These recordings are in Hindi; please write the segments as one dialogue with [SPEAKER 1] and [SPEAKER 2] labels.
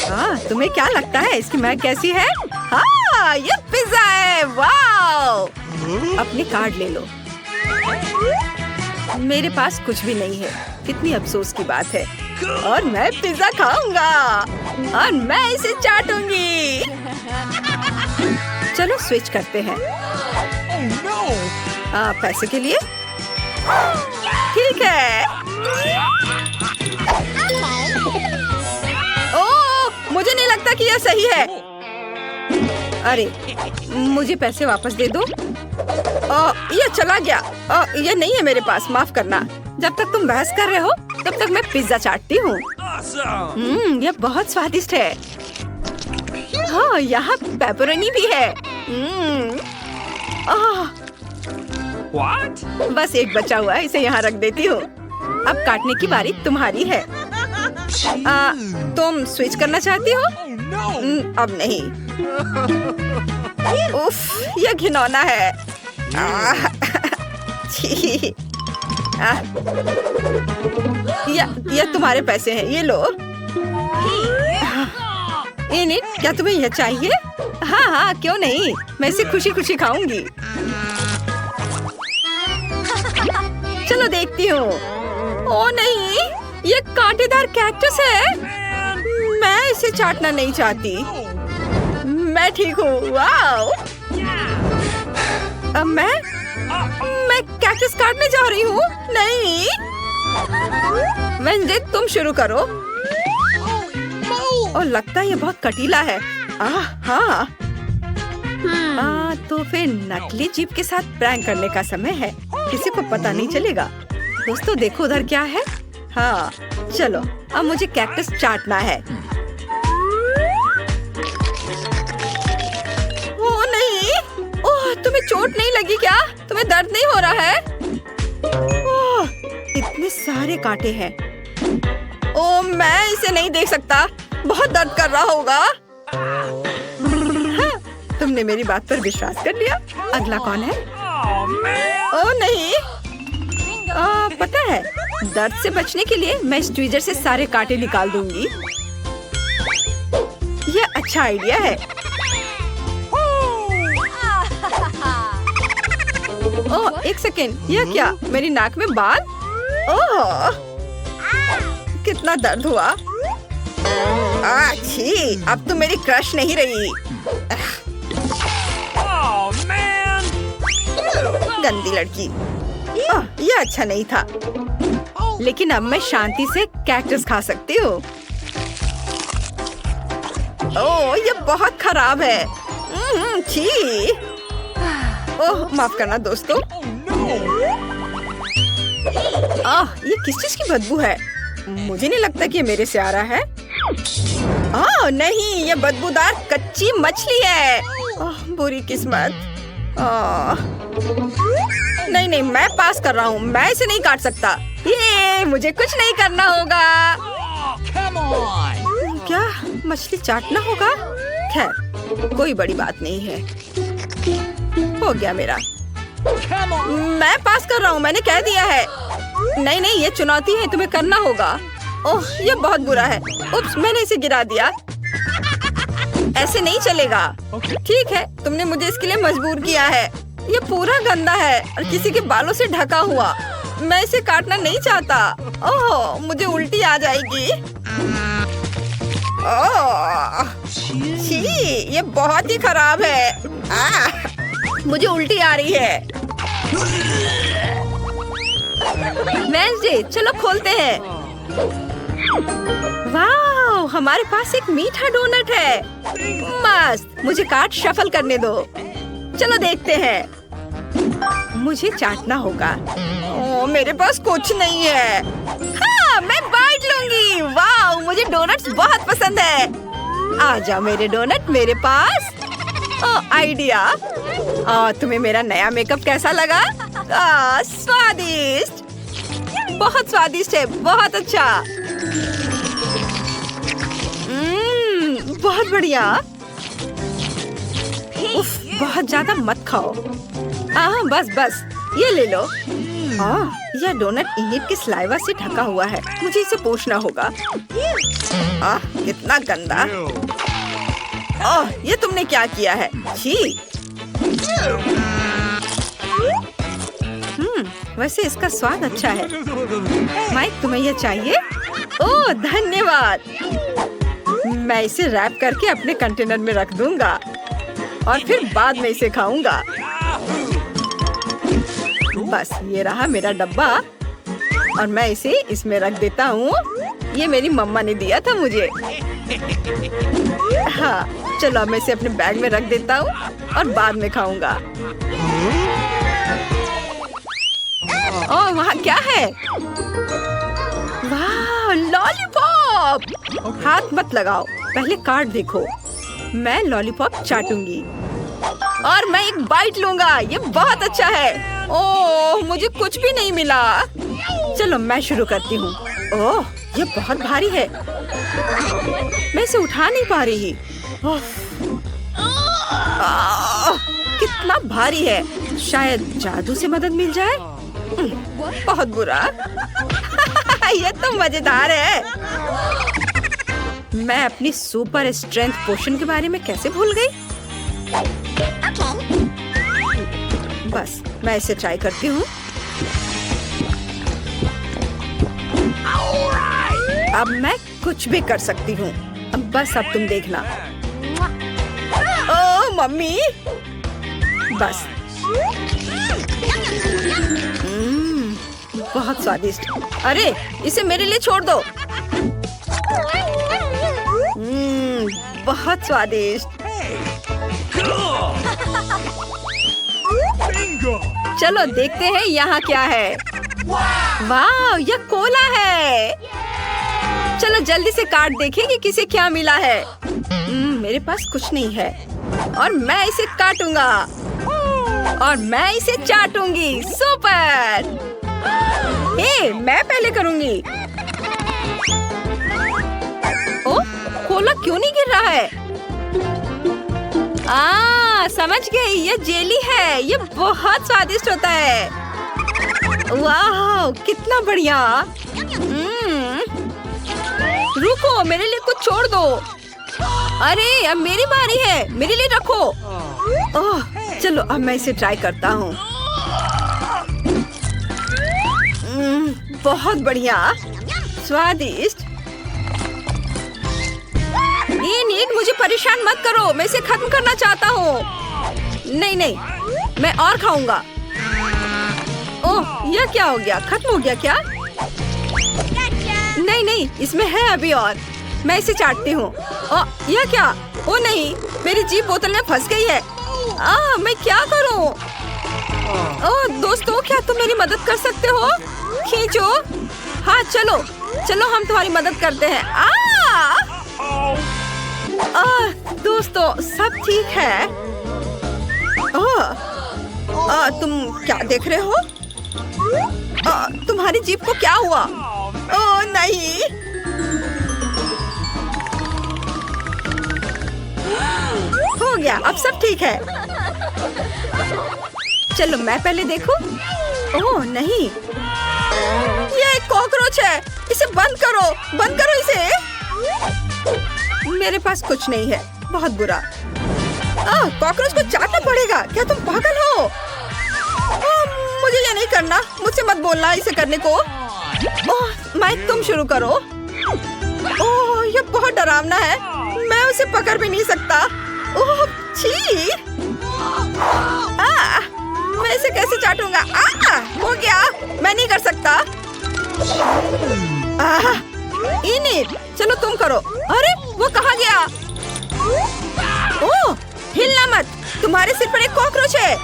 [SPEAKER 1] हाँ, तुम्हें क्या लगता है इसकी महक कैसी है? हाँ, ये पिज्जा है। वाओ! अपनी कार्ड ले लो। मेरे पास कुछ भी नहीं है। कितनी अफसोस की बात है। और मैं पिज्जा खाऊंगा और मैं इसे चाटूंगी। चलो स्विच करते हैं। पैसे के लिए ठीक है। ओह, मुझे नहीं लगता कि यह सही है। अरे, मुझे पैसे वापस दे दो। यह चला गया। यह नहीं है मेरे पास, माफ करना। जब तक तुम बहस कर रहे हो तब तक मैं पिज्जा चाटती हूँ। यह बहुत स्वादिष्ट है। हाँ, यहाँ पेपरोनी भी है।
[SPEAKER 2] What?
[SPEAKER 1] बस एक बचा हुआ है, इसे यहाँ रख देती हूँ। अब काटने की बारी तुम्हारी है। तुम स्विच करना चाहती हो? अब नहीं। उफ, यह घिनौना है। छी। यह तुम्हारे पैसे हैं, ये लो। इनिट, क्या तुम्हें यह चाहिए? हाँ हाँ, क्यों नहीं, मैं इसे खुशी खुशी खाऊंगी। चलो देखती हूँ। ओ नहीं, ये कांटेदार कैक्टस है। मैं इसे चाटना नहीं चाहती। मैं ठीक हूँ। वाओ! अब मैं कैक्टस काटने जा रही हूँ। नहीं, वेंसडे तुम शुरू करो। और लगता है ये बहुत कटीला है। हाँ। तो फिर नकली जीप के साथ प्रैंक करने का समय है। किसी को पता नहीं चलेगा। दोस्तों देखो उधर क्या है। हाँ, चलो अब मुझे कैक्टस चाटना है। ओ नहीं, ओह, तुम्हें चोट नहीं लगी क्या? तुम्हें दर्द नहीं हो रहा है? ओह, इतने सारे कांटे हैं। ओह, मैं इसे नहीं देख सकता। बहुत दर्द कर रहा होगा। हाँ, तुमने मेरी बात पर विश्वास कर लिया। अगला कौन है? ओह नहीं, पता है, दर्द से बचने के लिए मैं इस ट्वीजर से सारे कांटे निकाल दूंगी। यह अच्छा आइडिया है। ओह, एक सेकेंड, यह क्या? मेरी नाक में बाल? ओह, कितना दर्द हुआ। छी, अब तो मेरी क्रश नहीं रही। गंदी लड़की। यह अच्छा नहीं था। लेकिन अब मैं शांति से कैक्टस खा सकती हूँ। ओह, यह बहुत खराब है। छी। ओह, माफ करना दोस्तों। ये किस चीज की बदबू है? मुझे नहीं लगता कि ये मेरे से आ रहा है। नहीं, ये बदबूदार कच्ची मछली है। बुरी किस्मत। नहीं, मैं पास कर रहा हूँ। मैं इसे नहीं काट सकता। ये मुझे कुछ नहीं करना होगा। क्या मछली चाटना होगा? खैर, कोई बड़ी बात नहीं है। हो गया मेरा। मैं पास कर रहा हूँ, मैंने कह दिया है। नहीं, ये चुनौती है, तुम्हें करना होगा। ओह, ये बहुत बुरा है। उप्स, मैंने इसे गिरा दिया। ऐसे नहीं चलेगा। ठीक है, तुमने मुझे इसके लिए मजबूर किया है। ये पूरा गंदा है और किसी के बालों से ढका हुआ। मैं इसे काटना नहीं चाहता। ओह, मुझे उल्टी आ जाएगी। ओह, छी, ये बहुत ही खराब है। मुझे उल्टी आ रही है। वेंसडे, चलो खोलते हैं। वाह, हमारे पास एक मीठा डोनट है। मस्त, मुझे कार्ड शफल करने दो। चलो देखते हैं। मुझे चाटना होगा। ओह, मेरे पास कुछ नहीं है। हाँ, मैं बाइट लूंगी। वाह, मुझे डोनट्स बहुत पसंद है। आ जाओ मेरे डोनट मेरे पास। आइडिया। तुम्हें मेरा नया मेकअप कैसा लगा? स्वादिष्ट, बहुत स्वादिष्ट है, बहुत अच्छा। बहुत बढ़िया। उफ, बहुत ज्यादा मत खाओ। बस, ये ले लो। यह डोनट इनिट के स्लाइवा से ढका हुआ है। मुझे इसे पोंछना होगा। कितना गंदा। ये तुमने क्या किया है? छी। वैसे इसका स्वाद अच्छा है। माइक, तुम्हें यह चाहिए? ओह, धन्यवाद। मैं इसे रैप करके अपने कंटेनर में रख दूंगा और फिर बाद में इसे खाऊंगा। बस ये रहा मेरा डब्बा और मैं इसे इसमें रख देता हूँ। ये मेरी मम्मा ने दिया था मुझे। हाँ, चलो अब मैं इसे अपने बैग में रख देता हूँ और बाद में खाऊंगा। ओह, वहाँ क्या है? वाह, लॉलीपॉप। हाथ मत लगाओ, पहले कार्ड देखो। मैं लॉलीपॉप चाटूंगी और मैं एक बाइट लूंगा। ये बहुत अच्छा है। ओह, मुझे कुछ भी नहीं मिला। चलो मैं शुरू करती हूँ। ओह, ये बहुत भारी है। मैं इसे उठा नहीं पा रही। कितना भारी है। शायद जादू से मदद मिल जाए। बहुत बुरा। ये तो मजेदार है। मैं अपनी सुपर स्ट्रेंथ पोशन के बारे में कैसे भूल गई? बस मैं इसे ट्राई करती हूँ। अब मैं कुछ भी कर सकती हूँ। अब तुम देखना। ओह मम्मी, बस। बहुत स्वादिष्ट। अरे इसे मेरे लिए छोड़ दो। बहुत स्वादिष्ट। चलो देखते हैं यहाँ क्या है। वाह, यह कोला है। चलो जल्दी से कार्ड देखें कि किसे क्या मिला है। मेरे पास कुछ नहीं है और मैं इसे काटूंगा और मैं इसे चाटूंगी। सुपर। मैं पहले करूंगी। ओह, कोला क्यों नहीं गिर रहा है? समझ गई, ये जेली है। ये बहुत स्वादिष्ट होता है। वाह, कितना बढ़िया। रुको, मेरे लिए कुछ छोड़ दो। अरे अब मेरी बारी है, मेरे लिए रखो। ओह, चलो अब मैं इसे ट्राई करता हूँ। बहुत बढ़िया, स्वादिष्ट। नीट, मुझे परेशान मत करो। मैं इसे खत्म करना चाहता हूँ। नहीं, मैं और खाऊंगा। ओह, यह क्या हो गया? खत्म हो गया क्या? नहीं, इसमें है अभी और। मैं इसे चाटती हूँ। ओह, यह क्या? ओह नहीं, मेरी जीभ बोतल में फंस गई है। मैं क्या करूँ? ओह दोस्तों, क्या तुम मेरी मदद कर सकते हो? खींचो। हाँ, चलो हम तुम्हारी मदद करते हैं। दोस्तों, सब ठीक है? तुम क्या देख रहे हो? तुम्हारी जीभ को क्या हुआ? ओह नहीं। हो गया, अब सब ठीक है। चलो मैं पहले देखूं। ओह नहीं, ये एक कॉकरोच है। इसे बंद करो इसे। मेरे पास कुछ नहीं है। बहुत बुरा। कॉकरोच को चाटना पड़ेगा। क्या तुम पागल हो? मुझे ये नहीं करना। मुझसे मत बोलना इसे करने को। माइक, तुम शुरू करो। ओह, ये बहुत डरावना है। मैं उसे पकड़ भी नहीं सकता। ओह छी। मैं इसे कैसे चाटूंगा? हो गया, मैं नहीं कर सकता। इनिट, चलो तुम करो। अरे वो कहाँ गया? ओह, हिलना मत। तुम्हारे सिर पर एक कॉकरोच है।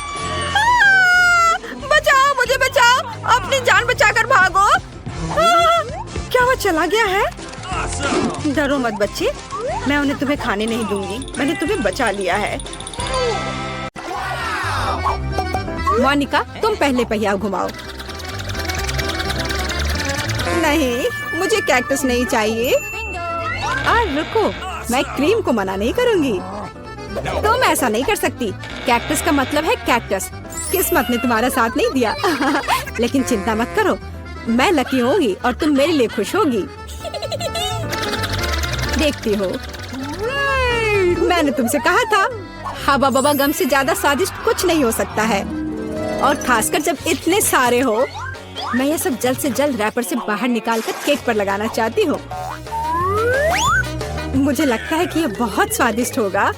[SPEAKER 1] बचाओ, मुझे बचाओ। अपनी जान बचाकर भागो। क्या वो चला गया है? डरो मत बच्चे, मैं उन्हें तुम्हें खाने नहीं दूंगी। मैंने तुम्हें बचा लिया है। मोनिका, तुम पहले पहिया घुमाओ। नहीं, मुझे कैक्टस नहीं चाहिए। रुको, मैं क्रीम को मना नहीं करूंगी। तुम ऐसा नहीं कर सकती। कैक्टस का मतलब है कैक्टस। किस्मत ने तुम्हारा साथ नहीं दिया। लेकिन चिंता मत करो, मैं लकी होगी और तुम मेरे लिए खुश होगी। देखती हो, मैंने तुमसे कहा था, हवा बबा गम से ज्यादा स्वादिष्ट कुछ नहीं हो सकता है, और खासकर जब इतने सारे हो। मैं ये सब जल्द से जल्द रैपर से बाहर निकालकर केक पर लगाना चाहती हूँ। मुझे लगता है कि ये बहुत स्वादिष्ट होगा।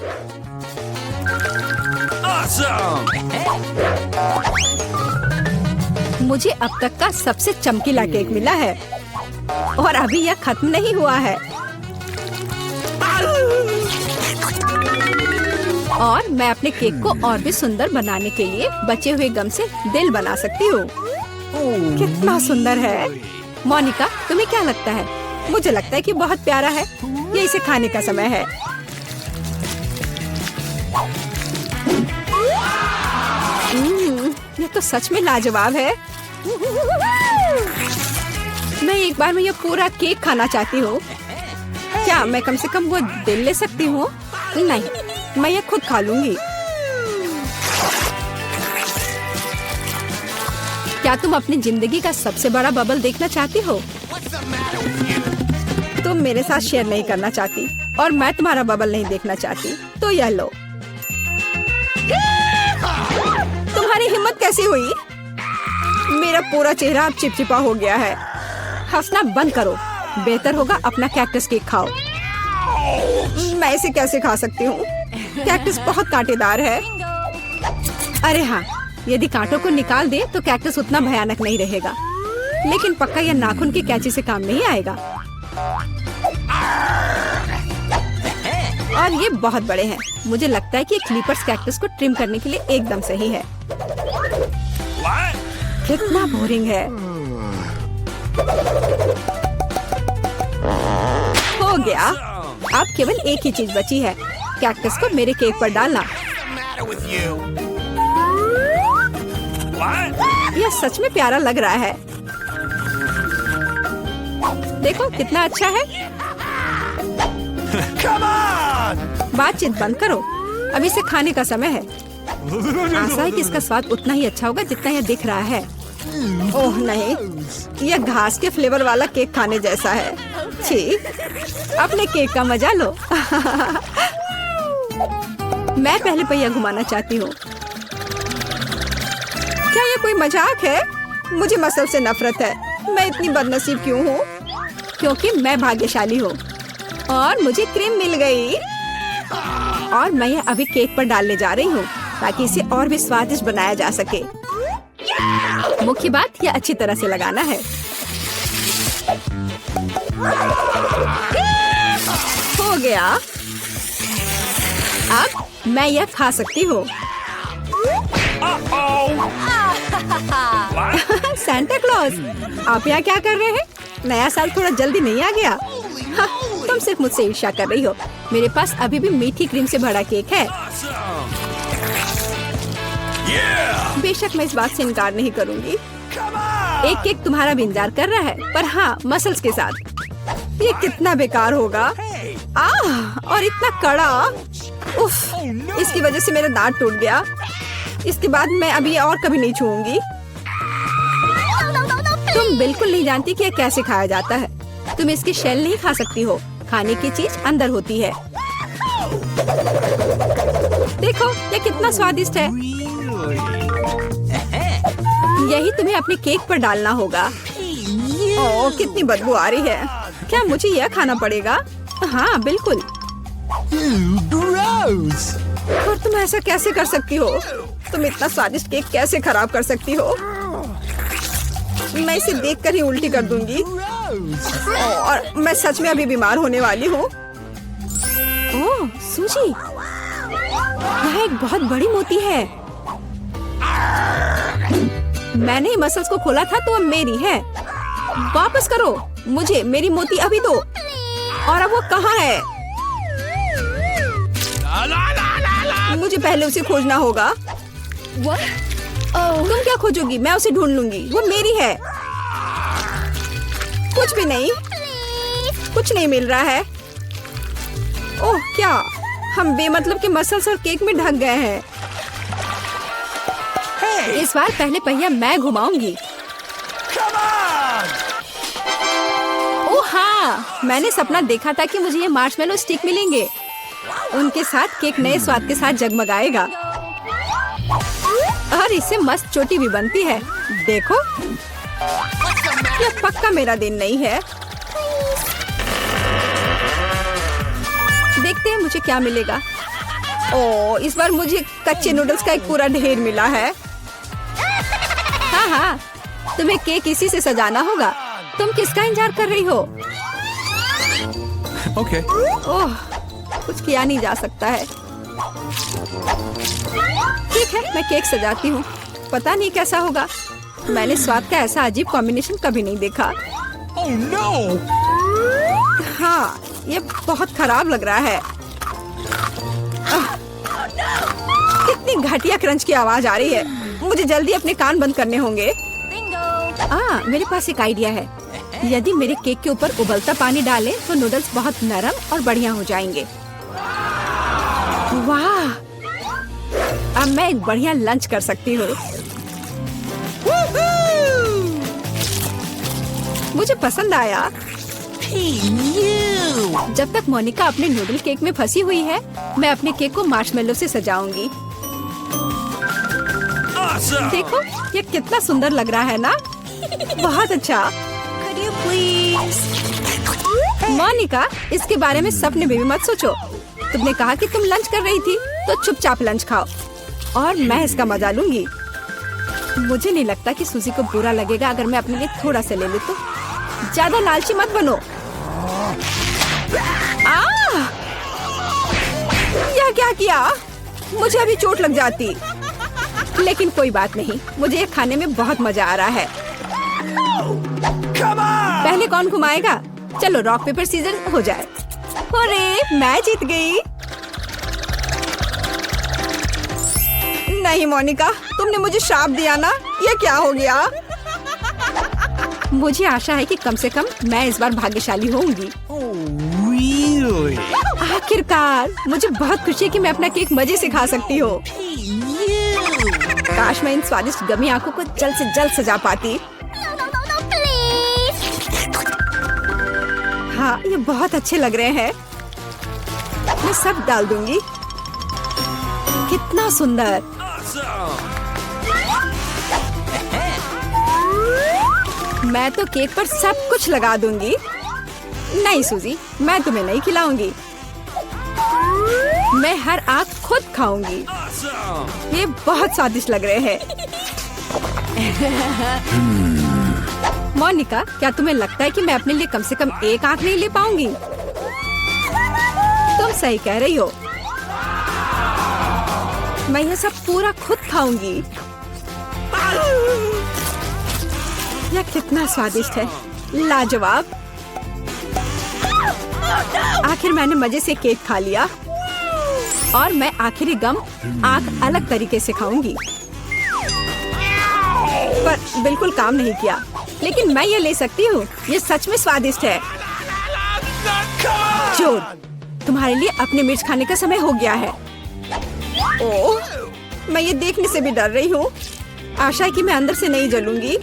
[SPEAKER 1] मुझे अब तक का सबसे चमकीला केक मिला है, और अभी यह खत्म नहीं हुआ है। और मैं अपने केक को और भी सुंदर बनाने के लिए बचे हुए गम से दिल बना सकती हूँ। कितना सुंदर है। मोनिका, तुम्हें क्या लगता है? मुझे लगता है कि बहुत प्यारा है। ये इसे खाने का समय है। ये तो सच में लाजवाब है। मैं एक बार में ये पूरा केक खाना चाहती हूँ। क्या मैं कम से कम वो दिल ले सकती हूँ? नहीं, मैं ये खुद खा लूंगी। क्या तुम अपनी जिंदगी का सबसे बड़ा बबल देखना चाहती हो? तुम मेरे साथ शेयर नहीं करना चाहती और मैं तुम्हारा बबल नहीं देखना चाहती, तो यह लो। तुम्हारी हिम्मत कैसी हुई? मेरा पूरा चेहरा अब चिपचिपा हो गया है। हंसना बंद करो। बेहतर होगा अपना कैक्टस केक खाओ। मैं इसे कैसे खा सकती हूँ? कैक्टस बहुत कांटेदार है। अरे हाँ, यदि कांटों को निकाल दे तो कैक्टस उतना भयानक नहीं रहेगा, लेकिन पक्का यह नाखून की कैंची से काम नहीं आएगा। और ये बहुत बड़े हैं। मुझे लगता है कि क्लिपर्स कैक्टस को ट्रिम करने के लिए एकदम सही है। कितना बोरिंग है। हो गया। अब केवल एक ही चीज बची है, कैक्टस को मेरे केक पर डालना। यह सच में प्यारा लग रहा है। देखो कितना अच्छा है। बातचीत बंद करो, अब इसे खाने का समय है। आशा है कि इसका स्वाद उतना ही अच्छा होगा जितना यह दिख रहा है। ओह नहीं, यह घास के फ्लेवर वाला केक खाने जैसा है। छी, अपने केक का मजा लो। मैं पहले पहिया घुमाना चाहती हूँ। क्या ये कोई मजाक है? मुझे मसल से नफरत है। मैं इतनी बदनसीब क्यों हूँ? क्योंकि मैं भाग्यशाली हूँ और मुझे क्रीम मिल गई। और मैं यह अभी केक पर डालने जा रही हूँ ताकि इसे और भी स्वादिष्ट बनाया जा सके। मुख्य बात यह अच्छी तरह से लगाना है। हो गया। अब मैं यह खा सकती हूँ। सांता क्लॉज, आप यहाँ क्या कर रहे हैं? नया साल थोड़ा जल्दी नहीं आ गया? हाँ, तुम सिर्फ मुझसे ईर्ष्या कर रही हो। मेरे पास अभी भी मीठी क्रीम से भरा केक है। बेशक मैं इस बात से इनकार नहीं करूंगी। एक केक तुम्हारा भी इंतजार कर रहा है, पर हाँ, मसल्स के साथ। ये कितना बेकार होगा। और इतना कड़ा। उफ, इसकी वजह से मेरा दांत टूट गया। इसके बाद मैं अभी और कभी नहीं छूऊंगी। तुम बिल्कुल नहीं जानती कि यह कैसे खाया जाता है। तुम इसकी शेल नहीं खा सकती हो। खाने की चीज अंदर होती है। देखो यह कितना स्वादिष्ट है। यही तुम्हें अपने केक पर डालना होगा। ओह, कितनी बदबू आ रही है। क्या मुझे यह खाना पड़ेगा? हाँ बिल्कुल। और तुम ऐसा कैसे कर सकती हो? तुम इतना स्वादिष्ट केक कैसे खराब कर सकती हो? मैं इसे देखकर ही उल्टी कर दूंगी। और मैं सच में अभी बीमार होने वाली हूँ। ओह सूजी, यह एक बहुत बड़ी मोती है। मैंने मसल्स को खोला था तो अब मेरी है। वापस करो मुझे मेरी मोती अभी दो। और अब वो कहाँ है? मुझे पहले उसे खोजना होगा। तुम क्या खोजोगी? मैं उसे ढूंढ लूंगी। वो मेरी है। कुछ भी नहीं, कुछ नहीं मिल रहा है। ओह क्या, हम बेमतलब के मसल्स और केक में ढक गए हैं। इस बार पहले पहिया मैं घुमाऊंगी। हाँ, मैंने सपना देखा था कि मुझे ये मार्शमेलो स्टिक मिलेंगे। उनके साथ केक नए स्वाद के साथ जगमगाएगा और इससे मस्त चोटी भी बनती है। देखो, यह पक्का मेरा दिन नहीं है। देखते हैं मुझे क्या मिलेगा। ओह, इस बार मुझे कच्चे नूडल्स का एक पूरा ढेर मिला है। हाँ हाँ, तुम्हें केक इसी से सजाना होगा। तुम किसका इंतजार कर रही हो?
[SPEAKER 2] Okay.
[SPEAKER 1] ओह, कुछ किया नहीं जा सकता है। ठीक है, मैं केक सजाती हूँ। पता नहीं कैसा होगा। मैंने स्वाद का ऐसा अजीब कॉम्बिनेशन कभी नहीं देखा।
[SPEAKER 2] Oh no!
[SPEAKER 1] हाँ, ये बहुत खराब लग रहा है। कितनी घटिया क्रंच की आवाज आ रही है। मुझे जल्दी अपने कान बंद करने होंगे। मेरे पास एक आइडिया है। यदि मेरे केक के ऊपर उबलता पानी डालें तो नूडल्स बहुत नरम और बढ़िया हो जाएंगे। वाह! अब मैं एक बढ़िया लंच कर सकती हूँ। मुझे पसंद आया। जब तक मोनिका अपने नूडल केक में फंसी हुई है, मैं अपने केक को मार्शमेलो से सजाऊंगी।
[SPEAKER 2] Awesome!
[SPEAKER 1] देखो, ये कितना सुंदर लग रहा है ना? बहुत अच्छा। मोनिका, इसके बारे में सपने में भी मत सोचो। तुमने कहा कि तुम लंच कर रही थी, तो चुपचाप लंच खाओ और मैं इसका मजा लूंगी। मुझे नहीं लगता कि सूजी को बुरा लगेगा अगर मैं अपने लिए थोड़ा सा ले लूं तो। ज्यादा लालची मत बनो। यह क्या किया? मुझे अभी चोट लग जाती। लेकिन कोई बात नहीं, मुझे ये खाने में बहुत मजा आ रहा है। पहले कौन घुमाएगा? चलो रॉक पेपर सीजर हो जाए। अरे, मैं जीत गई। नहीं मोनिका, तुमने मुझे श्राप दिया ना। ये क्या हो गया? मुझे आशा है कि कम से कम मैं इस बार भाग्यशाली होंगी।
[SPEAKER 2] Really?
[SPEAKER 1] आखिरकार, मुझे बहुत खुशी है कि मैं अपना केक मजे से खा सकती हूँ। काश मैं इन स्वादिष्ट गमी आंखों को जल्द से जल्द सजा पाती। हाँ, ये बहुत अच्छे लग रहे हैं। मैं सब डाल दूंगी। कितना सुंदर। मैं तो केक पर सब कुछ लगा दूंगी। नहीं सूजी, मैं तुम्हें नहीं खिलाऊंगी। मैं हर आँख खुद खाऊंगी। ये बहुत स्वादिष्ट लग रहे हैं। मोनिका, क्या तुम्हें लगता है कि मैं अपने लिए कम से कम एक आँख नहीं ले पाऊंगी? तुम सही कह रही हो। मैं यह सब पूरा खुद खाऊंगी। यह कितना स्वादिष्ट है, लाजवाब। आखिर मैंने मजे से केक खा लिया और मैं आखिरी गम आँख अलग तरीके से खाऊंगी। पर बिल्कुल काम नहीं किया। लेकिन मैं ये ले सकती हूँ। ये सच में स्वादिष्ट है। चोर, तुम्हारे लिए अपने मिर्च खाने का समय हो गया है। ओह, मैं ये देखने से भी डर रही हूँ। आशा है कि मैं अंदर से नहीं जलूंगी।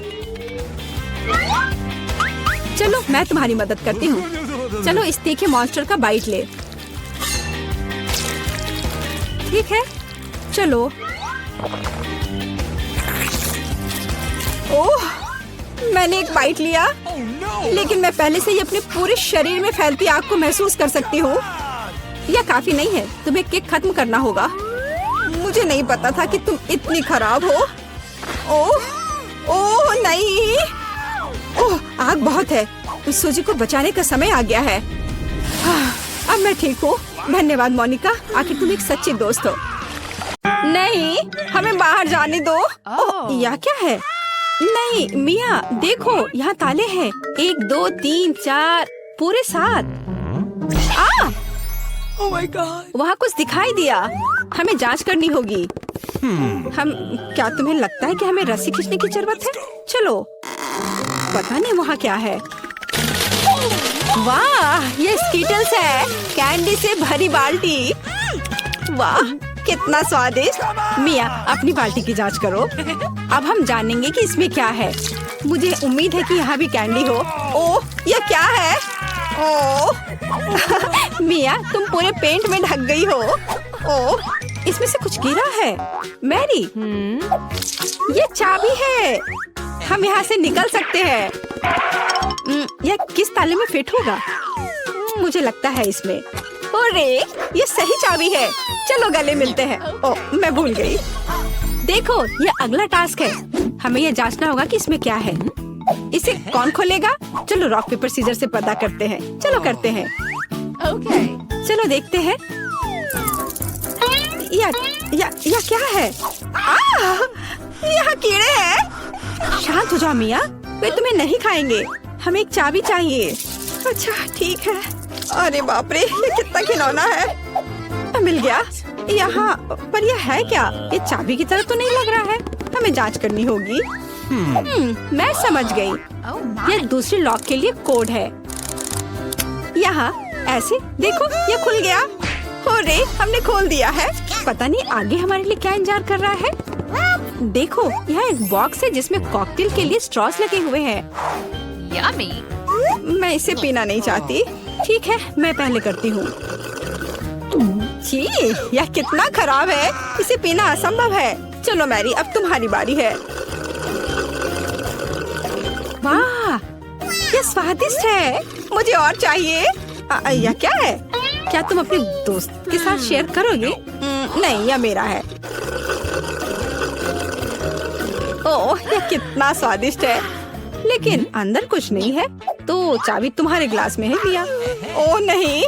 [SPEAKER 1] चलो, मैं तुम्हारी मदद करती हूँ। चलो, इस तीखे मॉन्स्टर का बाइट ले। ठीक है, चलो। ओह, मैंने एक बाइट लिया, लेकिन मैं पहले से ही अपने पूरे शरीर में फैलती आग को महसूस कर सकती हूँ। यह काफी नहीं है, तुम्हें केक खत्म करना होगा। मुझे नहीं पता था कि तुम इतनी खराब हो। ओह, ओह नहीं। ओह, आग बहुत है। उस सूजी को बचाने का समय आ गया है। अब मैं ठीक हूँ। धन्यवाद मोनिका, आखिर तुम एक सच्ची दोस्त हो। नहीं, हमें बाहर जाने दो। ओह, यह क्या है? नहीं मिया, देखो यहाँ ताले हैं। 1 2 3 4 पूरे 7।
[SPEAKER 2] Oh my God!
[SPEAKER 1] वहाँ कुछ दिखाई दिया। हमें जांच करनी होगी। क्या तुम्हें लगता है कि हमें रस्सी खींचने की जरूरत है? चलो, पता नहीं वहाँ क्या है। वाह, ये स्कीटल्स है। कैंडी से भरी बाल्टी। वाह, कितना स्वादिष्ट। मिया, अपनी बाल्टी की जांच करो। अब हम जानेंगे कि इसमें क्या है। मुझे उम्मीद है कि यहाँ भी कैंडी हो। ओह, यह क्या है? ओह मिया, तुम पूरे पेंट में ढक गई हो। ओह, इसमें से कुछ गिरा है। मैरी, ये चाबी है। हम यहाँ से निकल सकते हैं। यह किस ताले में फिट होगा? मुझे लगता है इसमें। अरे, ये सही चाबी है। चलो गले मिलते हैं। ओह, मैं भूल गई। देखो, ये अगला टास्क है। हमें यह जांचना होगा कि इसमें क्या है। इसे कौन खोलेगा? चलो रॉक पेपर सीजर से पता करते हैं। चलो करते हैं। चलो देखते हैं। या क्या है? यहाँ कीड़े हैं। शांत हो जाओ मिया, वे तुम्हें नहीं खाएंगे। हमें एक चाबी चाहिए। अच्छा ठीक है। अरे बाप रे, ये कितना खिलौना है। मिल गया। यहाँ पर यह है क्या? ये चाबी की तरह तो नहीं लग रहा है। हमें जांच करनी होगी। मैं समझ गई। ये दूसरे लॉक के लिए कोड है। यहाँ ऐसे देखो, ये खुल गया। अरे, हमने खोल दिया है। पता नहीं आगे हमारे लिए क्या इंतजार कर रहा है। देखो, यहाँ एक बॉक्स है जिसमें कॉकटेल के लिए स्ट्रॉस लगे हुए हैं।
[SPEAKER 3] Yummy.
[SPEAKER 1] मैं इसे पीना नहीं चाहती। ठीक है, मैं पहले करती हूँ। छी, यह कितना खराब है। इसे पीना असंभव है। चलो मैरी, अब तुम्हारी बारी है। वाह, यह स्वादिष्ट है। मुझे और चाहिए। यह क्या है? क्या तुम अपने दोस्त के साथ शेयर करोगे? नहीं, यह मेरा है। ओह, यह कितना स्वादिष्ट है। लेकिन अंदर कुछ नहीं है। तो चाबी तुम्हारे ग्लास में है मिया। ओह नहीं,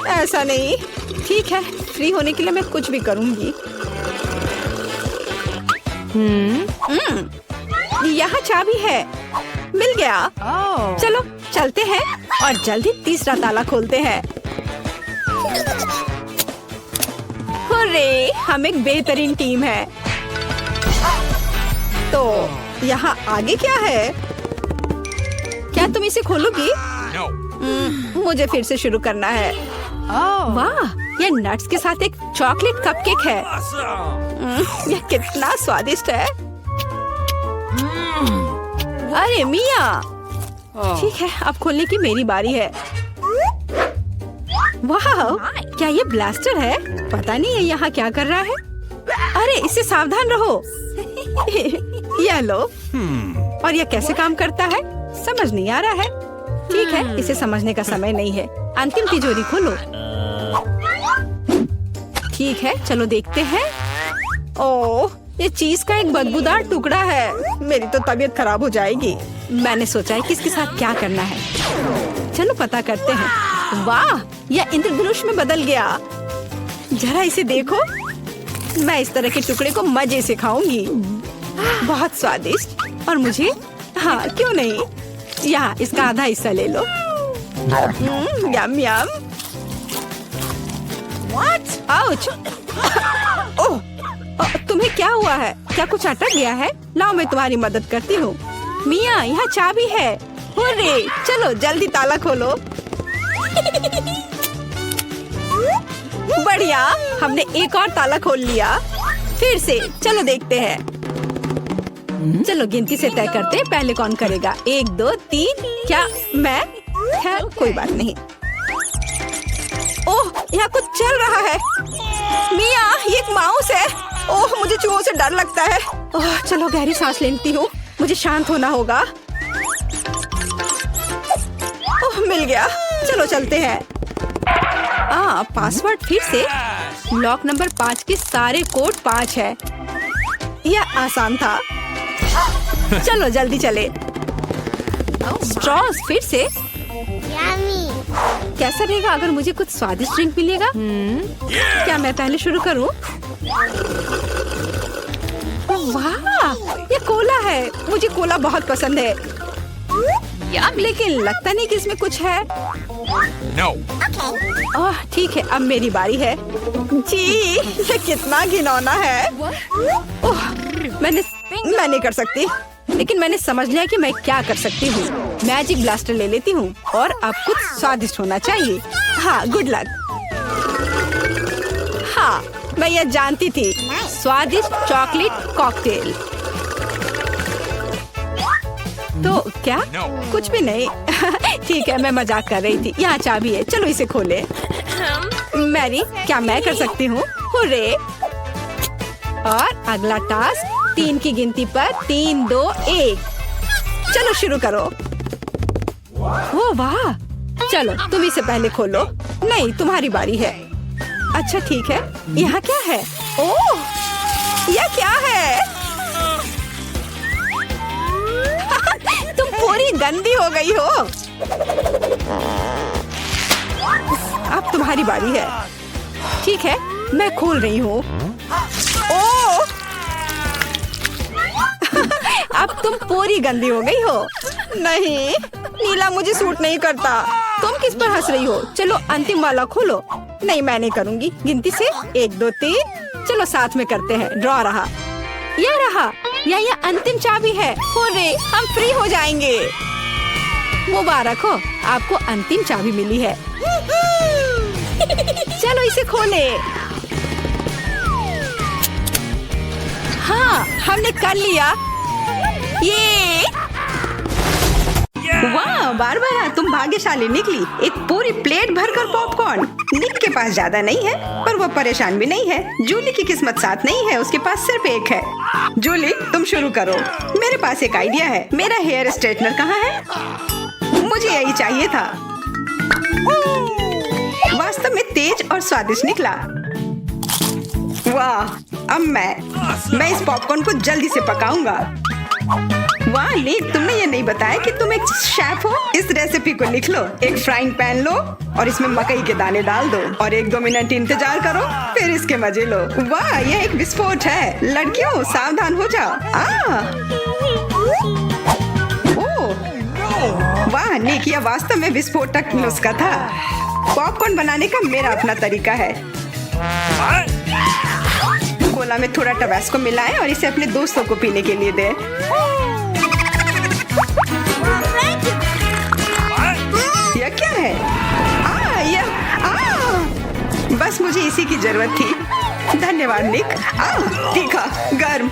[SPEAKER 1] ऐसा नहीं। ठीक है, फ्री होने के लिए मैं कुछ भी करूंगी। यहाँ चाबी है। मिल गया। चलो चलते हैं और जल्दी तीसरा ताला खोलते हैं। अरे, हम एक बेहतरीन टीम है। तो यहाँ आगे क्या है? क्या तुम इसे खोलोगी?
[SPEAKER 2] No.
[SPEAKER 1] मुझे फिर से शुरू करना है। वाह, यह नट्स के साथ एक चॉकलेट कपकेक है।
[SPEAKER 2] Awesome.
[SPEAKER 1] यह कितना स्वादिष्ट है। अरे मिया, ठीक है, अब खोलने की मेरी बारी है। वाह, क्या ये ब्लास्टर है? पता नहीं ये यहाँ क्या कर रहा है। अरे, इससे सावधान रहो। यह लो। और यह कैसे काम करता है समझ नहीं आ रहा है। ठीक है, इसे समझने का समय नहीं है। अंतिम तिजोरी खोलो। ठीक है, चलो देखते हैं। ओह, ये चीज का एक बदबूदार टुकड़ा है। मेरी तो तबीयत खराब हो जाएगी। मैंने सोचा है कि इसके साथ क्या करना है। चलो पता करते हैं। वाह, यह इंद्रधनुष में बदल गया। जरा इसे देखो। मैं इस तरह के टुकड़े को मजे से खाऊंगी। बहुत स्वादिष्ट। और मुझे, हाँ क्यों नहीं, यहाँ इसका आधा हिस्सा ले लो। यम यम। आउच। ओह, तुम्हें क्या हुआ है? क्या कुछ अटक गया है? लाओ मैं तुम्हारी मदद करती हूँ। मिया, यहाँ चाबी है। अरे, चलो जल्दी ताला खोलो। बढ़िया, हमने एक और ताला खोल लिया। फिर से चलो देखते हैं। चलो गिनती से तय करते हैं, पहले कौन करेगा। 1 2 3। क्या मैं? खैर कोई बात नहीं। ओह, यहाँ कुछ चल रहा है। मिया, ये एक माउस है। ओह, मुझे चूहों से डर लगता है। ओह, चलो गहरी सांस लेती हूँ। मुझे शांत होना होगा। ओह, मिल गया। चलो चलते हैं। पासवर्ड फिर से। लॉक नंबर 5 के सारे कोड 5 है। यह आसान था। चलो जल्दी चले। स्ट्रॉस फिर से। कैसा रहेगा अगर मुझे कुछ स्वादिष्ट ड्रिंक मिलेगा? क्या मैं पहले शुरू करूं? वाह, ये कोला है। मुझे कोला बहुत पसंद है। लेकिन लगता नहीं कि इसमें कुछ है।
[SPEAKER 2] No.
[SPEAKER 1] ओह, ठीक है, अब मेरी बारी है। जी, ये कितना घिनौना है। ओह, मैं नहीं कर सकती। लेकिन मैंने समझ लिया कि मैं क्या कर सकती हूँ। मैजिक ब्लास्टर ले लेती हूँ और अब कुछ स्वादिष्ट होना चाहिए। हाँ, गुड लक। हाँ, मैं यह जानती थी। स्वादिष्ट चॉकलेट कॉकटेल। तो क्या?
[SPEAKER 2] No.
[SPEAKER 1] कुछ भी नहीं। ठीक है, मैं मजाक कर रही थी। यहाँ चाबी है, चलो इसे खोले। मैरी, क्या मैं कर सकती हूँ? हुर्रे! और अगला टास्क 3 की गिनती पर 3, 2, 1। चलो शुरू करो। ओ वाह! चलो तुम इसे पहले खोलो। नहीं, तुम्हारी बारी है। अच्छा ठीक है। यहाँ क्या है? ओह, यह क्या है? तुम पूरी गंदी हो गई हो। अब तुम्हारी बारी है। ठीक है, मैं खोल रही हूँ। ओह! अब तुम पूरी गंदी हो गई हो। नहीं, नीला मुझे सूट नहीं करता। तुम किस पर हंस रही हो? चलो अंतिम वाला खोलो। नहीं, मैं नहीं करूँगी। गिनती से 1, 2, 3। चलो साथ में करते हैं। ड्रॉ रहा। यह रहा। यह अंतिम चाबी है। हुर्रे, हम फ्री हो जाएंगे। मुबारक हो, आपको अंतिम चाबी मिली है। चलो इसे खोले। हाँ, हमने कर लिया। ये वाह बारबरा, तुम भाग्यशाली निकली। एक पूरी प्लेट भरकर पॉपकॉर्न। निक के पास ज्यादा नहीं है, पर वो परेशान भी नहीं है। जूली की किस्मत साथ नहीं है, उसके पास सिर्फ एक है। जूली, तुम शुरू करो। मेरे पास एक आइडिया है। मेरा हेयर स्ट्रेटनर कहाँ है? मुझे यही चाहिए था। वास्तव में तेज और स्वादिष्ट निकला। वाह! अब मैं इस पॉपकॉर्न को जल्दी से पकाऊंगा। वाह निक, तुमने ये नहीं बताया कि तुम एक शेफ हो। इस रेसिपी को लिख लो। एक फ्राइंग पैन लो और इसमें मकई के दाने डाल दो और 1-2 मिनट इंतजार करो, फिर इसके मजे लो। वाह, यह एक विस्फोट है। लड़कियों, सावधान हो जाओ। ओह वाह निक, यह वास्तव में विस्फोटक नुस्खा था। पॉपकॉर्न बनाने का मेरा अपना तरीका है। कोला में थोड़ा टबास्को मिलाएं और इसे अपने दोस्तों को पीने के लिए दें। यह क्या है? बस मुझे इसी की जरूरत थी। धन्यवाद निक। तीखा, गर्म।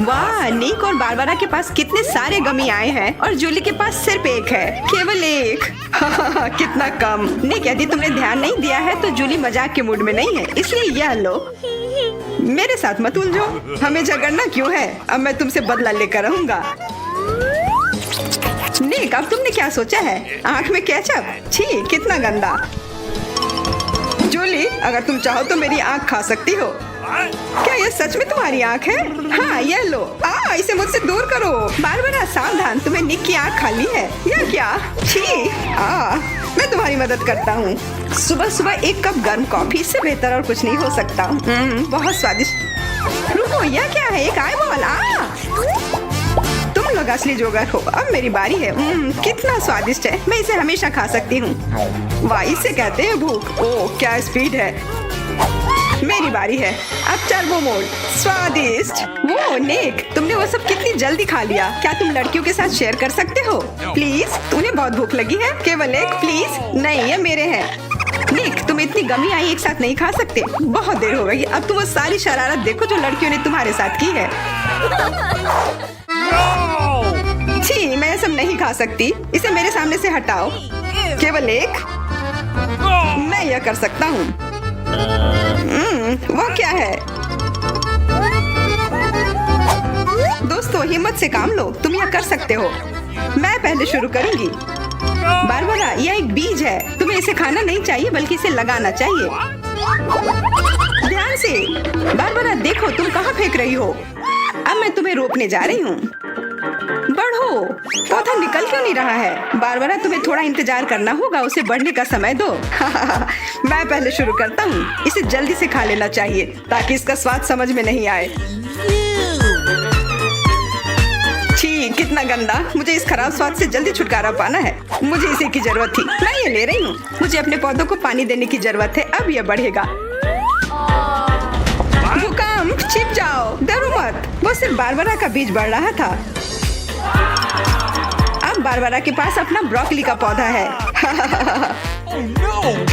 [SPEAKER 1] वाह, निक और बारबरा के पास कितने सारे गमी आए हैं और जूली के पास सिर्फ एक है। केवल एक। कितना कम। निक, यदि तुमने ध्यान नहीं दिया है तो जूली मजाक के मूड में नहीं है, इसलिए यह लो। मेरे साथ मत उलझो। हमें झगड़ना क्यों है? अब मैं तुमसे बदला लेकर रहूंगा। निक, अब तुमने क्या सोचा है? आँख में केचप? छी, कितना गंदा। जूली, अगर तुम चाहो तो मेरी आँख खा सकती हो। क्या यह सच में तुम्हारी आँख है? हाँ, यह लो। इसे मुझसे दूर करो। बारबरा, सावधान, तुम्हें निक की आँख खाली है। यह क्या? छी। मैं तुम्हारी मदद करता हूँ। सुबह सुबह 1 कप गर्म कॉफी, इससे बेहतर और कुछ नहीं हो सकता। बहुत स्वादिष्ट। रुको, यह क्या है? एक आईबॉल। तुम लोग असली जोगर हो। अब मेरी बारी है। कितना स्वादिष्ट है। मैं इसे हमेशा खा सकती हूँ। वाह, इसे कहते हैं भूख। ओह, क्या स्पीड है। मेरी बारी है। अब टर्बो मोड। स्वादिष्ट। वो निक, तुमने वो सब कितनी जल्दी खा लिया। क्या तुम लड़कियों के साथ शेयर कर सकते हो? प्लीज, उन्हें बहुत भूख लगी है। केवल एक, प्लीज। नहीं, ये मेरे हैं। निक, तुम इतनी गमी आई एक साथ नहीं खा सकते। बहुत देर हो गई। अब तुम वो सारी शरारत देखो जो लड़कियों ने तुम्हारे साथ की है। छी, मैं ये सब नहीं खा सकती। इसे मेरे सामने से हटाओ। केवल एक। मैं यह कर सकता हूँ। वो क्या है? दोस्तों, हिम्मत से काम लो। तुम यह कर सकते हो। मैं पहले शुरू करूंगी। बारबरा, यह एक बीज है। तुम्हें इसे खाना नहीं चाहिए, बल्कि इसे लगाना चाहिए। ध्यान से। बारबरा, देखो तुम कहाँ फेंक रही हो। अब मैं तुम्हें रोकने जा रही हूँ। बढ़ो। पौधा निकल क्यों नहीं रहा है? बारबरा, तुम्हें थोड़ा इंतजार करना होगा। उसे बढ़ने का समय दो। मैं पहले शुरू करता हूँ। इसे जल्दी से खा लेना चाहिए ताकि इसका स्वाद समझ में नहीं आए। छी, कितना गंदा। मुझे इस खराब स्वाद से जल्दी छुटकारा पाना है। मुझे इसी की जरूरत थी। मैं ये ले रही हूँ। मुझे अपने पौधों को पानी देने की जरूरत है। अब यह बढ़ेगा। भूकंप, छिप जाओ। डरो मत। वो सिर्फ बारबरा का बीज बढ़ रहा था। अब बारबरा के पास अपना ब्रोकली का पौधा है।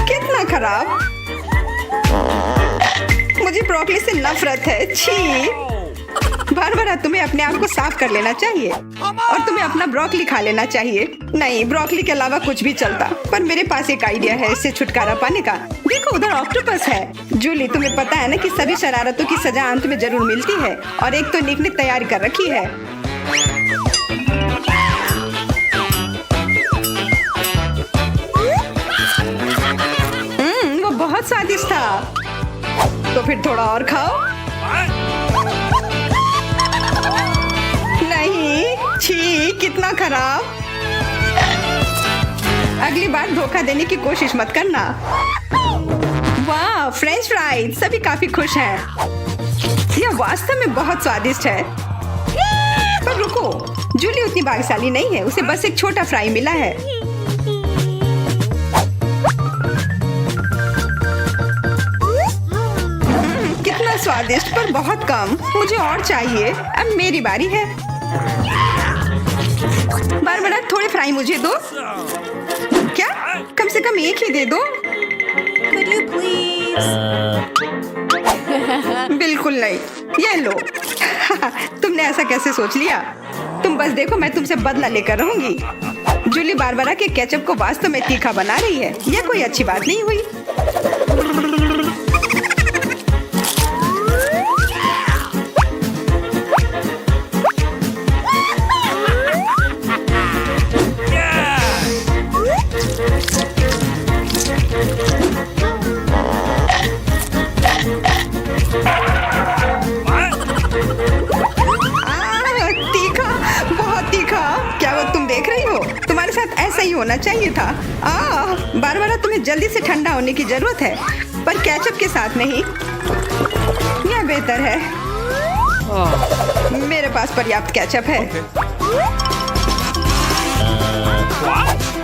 [SPEAKER 1] कितना खराब। मुझे ब्रोकली से नफरत है। छी। बारबरा, तुम्हें अपने आप को साफ कर लेना चाहिए और तुम्हें अपना ब्रोकली खा लेना चाहिए। नहीं, ब्रोकली के अलावा कुछ भी चलता, पर मेरे पास एक आइडिया है इससे छुटकारा पाने का। देखो, उधर ऑक्टोपस है। जूली, तुम्हें पता है ना कि सभी शरारतों की सजा अंत में जरूर मिलती है, और एक तो निक ने तैयारी कर रखी है। वो बहुत स्वादिष्ट था। तो फिर थोड़ा और खाओ। नहीं, छी, कितना खराब। अगली बार धोखा देने की कोशिश मत करना। वाह, फ्रेंच फ्राइज, सभी काफी खुश हैं। यह वास्तव में बहुत स्वादिष्ट है। पर रुको, जूली उतनी भाग्यशाली नहीं है, उसे बस एक छोटा फ्राई मिला है। कितना स्वादिष्ट, पर बहुत कम। मुझे और चाहिए। अब मेरी बारी है। बारबरा, थोड़े फ्राई मुझे दो। क्या? कम से कम एक ही दे दो।
[SPEAKER 3] Could you please?
[SPEAKER 1] बिल्कुल नहीं। ये लो। तुमने ऐसा कैसे सोच लिया? तुम बस देखो, मैं तुमसे बदला लेकर रहूंगी। जूली बारबरा के केचप को वास्तव में तीखा बना रही है। यह कोई अच्छी बात नहीं हुई। ऐसा ही होना चाहिए था। बारबरा, तुम्हें जल्दी से ठंडा होने की जरूरत है, पर केचप के साथ नहीं। यह बेहतर है। मेरे पास पर्याप्त केचप है।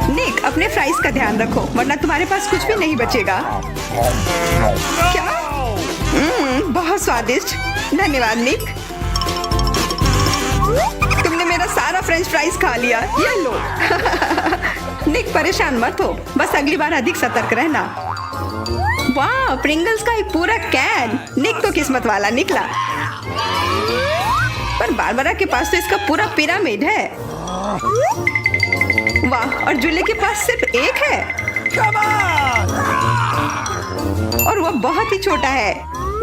[SPEAKER 1] निक, अपने फ्राइज का ध्यान रखो, वरना तुम्हारे पास कुछ भी नहीं बचेगा। क्या? बहुत स्वादिष्ट। धन्यवाद निक। तुमने मेरा सारा फ्रेंच फ्राइज खा लिया। ये लो। निक, परेशान मत हो, बस अगली बार अधिक सतर्क रहना। वाह, प्रिंगल्स का एक पूरा कैन। निक तो किस्मत वाला निकला। पर बारबरा के पास तो इसका पूरा पिरामिड है। वाह, और जूली के पास सिर्फ एक है। और वो बहुत ही छोटा है।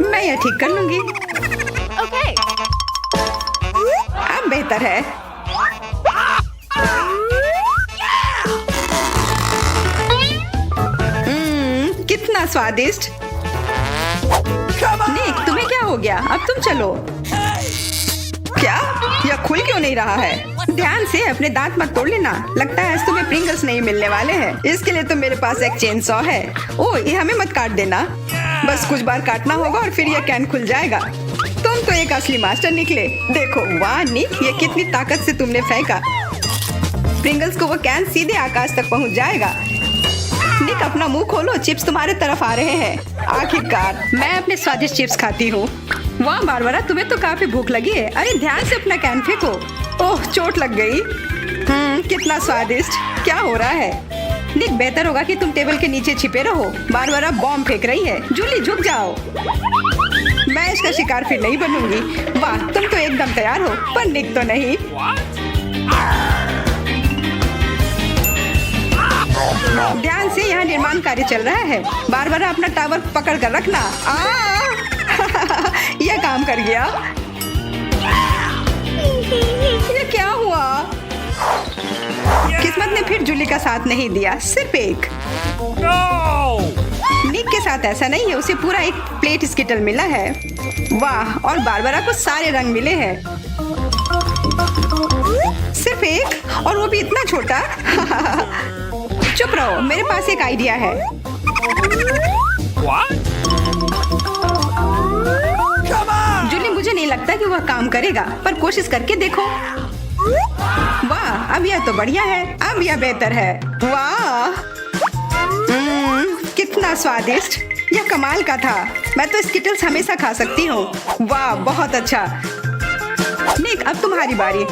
[SPEAKER 1] मैं यह ठीक कर लूंगी।
[SPEAKER 3] Okay.
[SPEAKER 1] अब बेहतर है। कितना स्वादिष्ट। निक, तुम्हें क्या हो गया? अब तुम चलो। क्या? यह खुल क्यों नहीं रहा है? ध्यान से, अपने दांत मत तोड़ लेना। लगता है आज तुम्हें प्रिंगल्स नहीं मिलने वाले हैं। इसके लिए तो मेरे पास एक चेन सॉ है। ओह, ये हमें मत काट देना। बस कुछ बार काटना होगा और फिर यह कैन खुल जाएगा। तुम तो एक असली मास्टर निकले। देखो, वाह निक, ये कितनी ताकत से तुमने फेंका। प्रिंगल्स को वो कैन सीधे आकाश तक पहुंच जाएगा। निक, अपना मुंह खोलो, चिप्स तुम्हारे तरफ आ रहे हैं। आखिरकार मैं अपने स्वादिष्ट चिप्स खाती हूँ। वाह बारबरा, तुम्हें तो काफी भूख लगी है। अरे ध्यान से अपना कैन फेंको। ओह, चोट लग गई। कितना स्वादिष्ट। क्या हो रहा है? निक, बेहतर होगा कि तुम टेबल के नीचे छिपे रहो। बारबरा बॉम्ब फेंक रही है। जूली, झुक जाओ। मैं इसका शिकार फिर नहीं बनूंगी। वाह, तुम तो एकदम तैयार हो, पर निक तो नहीं। ध्यान से, यहाँ निर्माण कार्य चल रहा है। बारबरा, अपना टावर पकड़ कर रखना। यह काम कर गया। ये क्या हुआ? किस्मत ने फिर जूली का साथ नहीं दिया, सिर्फ एक। निक के साथ ऐसा नहीं है, उसे पूरा एक प्लेट स्किटल मिला है। वाह, और बारबरा को सारे रंग मिले हैं। सिर्फ एक, और वो भी इतना छोटा। चुप रहो, मेरे पास एक आइडिया है। जूली, मुझे नहीं लगता कि वह काम करेगा, पर कोशिश करके देखो। वाह, अब यह तो बढ़िया है। अब यह बेहतर है। वाह, कितना स्वादिष्ट। यह कमाल का था। मैं तो स्किटल्स हमेशा खा सकती हूँ। वाह, बहुत अच्छा। निक, अब तुम्हारी बारी।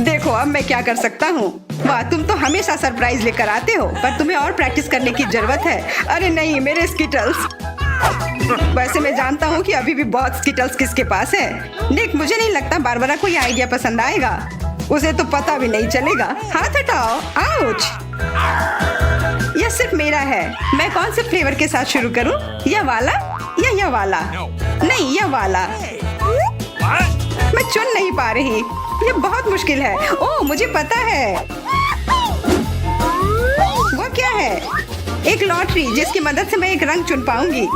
[SPEAKER 1] देखो अब मैं क्या कर सकता हूँ। वाह, तुम तो हमेशा सरप्राइज लेकर आते हो, पर तुम्हें और प्रैक्टिस करने की जरूरत है। अरे नहीं, मेरे स्किटल्स। वैसे मैं जानता हूँ कि अभी भी बहुत स्किटल्स किसके पास है। निक, मुझे नहीं लगता बारबरा को ये आइडिया पसंद आएगा। उसे तो पता भी नहीं चलेगा। हाथ हटाओ। आउच! यह सिर्फ मेरा है। मैं कौन से फ्लेवर के साथ शुरू करूँ? यह वाला या यह वाला? नहीं, यह वाला। मैं चुन नहीं पा रही। यह बहुत मुश्किल है। ओह, मुझे पता है। वो क्या है? एक लॉटरी जिसकी मदद से मैं एक रंग चुन पाऊंगी।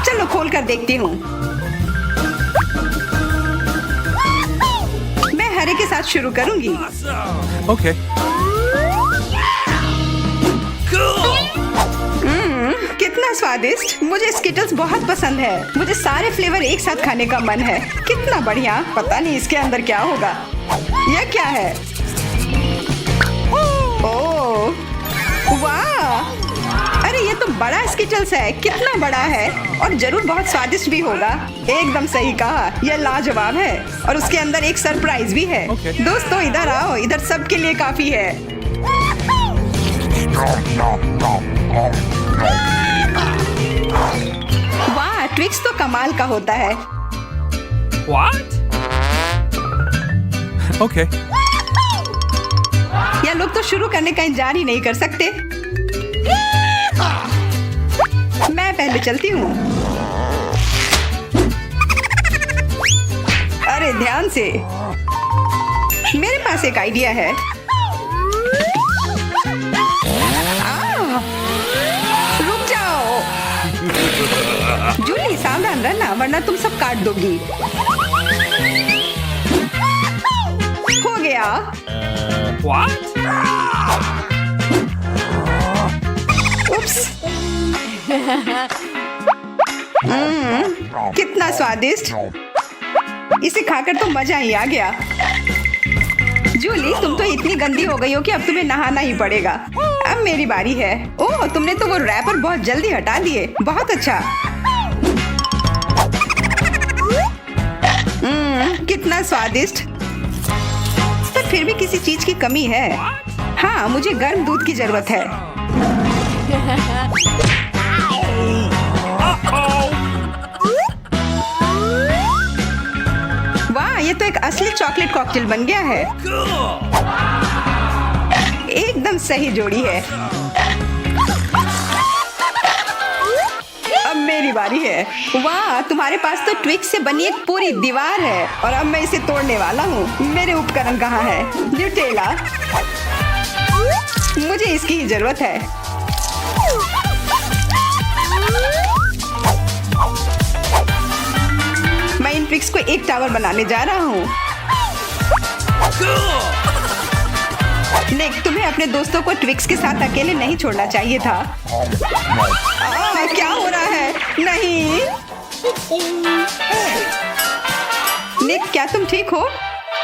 [SPEAKER 1] चलो खोल कर देखती हूँ। मैं हरे के साथ शुरू करूंगी।
[SPEAKER 2] Okay.
[SPEAKER 1] कितना स्वादिष्ट। मुझे स्किटल्स बहुत पसंद है। मुझे सारे फ्लेवर एक साथ खाने का मन है। कितना बढ़िया। पता नहीं इसके अंदर क्या होगा। यह क्या है? ओह, वाह! अरे ये तो बड़ा स्किटल्स है। कितना बड़ा है और जरूर बहुत स्वादिष्ट भी होगा। एकदम सही कहा। यह लाजवाब है और उसके अंदर एक सरप्राइज भी है।
[SPEAKER 2] Okay.
[SPEAKER 1] दोस्तों इधर आओ। इधर सबके लिए काफी है। वाह, ट्विक्स तो कमाल का होता है।
[SPEAKER 2] What? Okay.
[SPEAKER 1] यह लोग तो शुरू करने का इंतजार ही नहीं कर सकते। मैं पहले चलती हूँ। अरे ध्यान से। मेरे पास एक आइडिया है। रुक जाओ। जूली, सावधान रहना वरना तुम सब काट दोगी। हो गया।
[SPEAKER 2] What?
[SPEAKER 1] उप्स। कितना स्वादिष्ट। इसे खाकर तो मजा ही आ गया। जूली, तुम तो इतनी गंदी हो गई हो कि अब तुम्हें नहाना ही पड़ेगा। अब मेरी बारी है। ओह, तुमने तो वो रैपर बहुत जल्दी हटा दिए। बहुत अच्छा। कितना स्वादिष्ट। पर फिर भी किसी चीज की कमी है। हाँ, मुझे गर्म दूध की जरूरत है। वाह, ये तो एक असली चॉकलेट कॉकटेल बन गया है। एकदम सही जोड़ी है। अब मेरी बारी है। वाह, तुम्हारे पास तो ट्विक्स से बनी एक पूरी दीवार है और अब मैं इसे तोड़ने वाला हूँ। मेरे उपकरण कहाँ है? न्यूटेला। मुझे इसकी ही जरूरत है। मैं इन ट्विक्स को एक टावर बनाने जा रहा हूँ। निक, तुम्हें अपने दोस्तों को ट्विक्स के साथ अकेले नहीं छोड़ना चाहिए था। क्या हो रहा है? नहीं। निक, क्या तुम ठीक हो?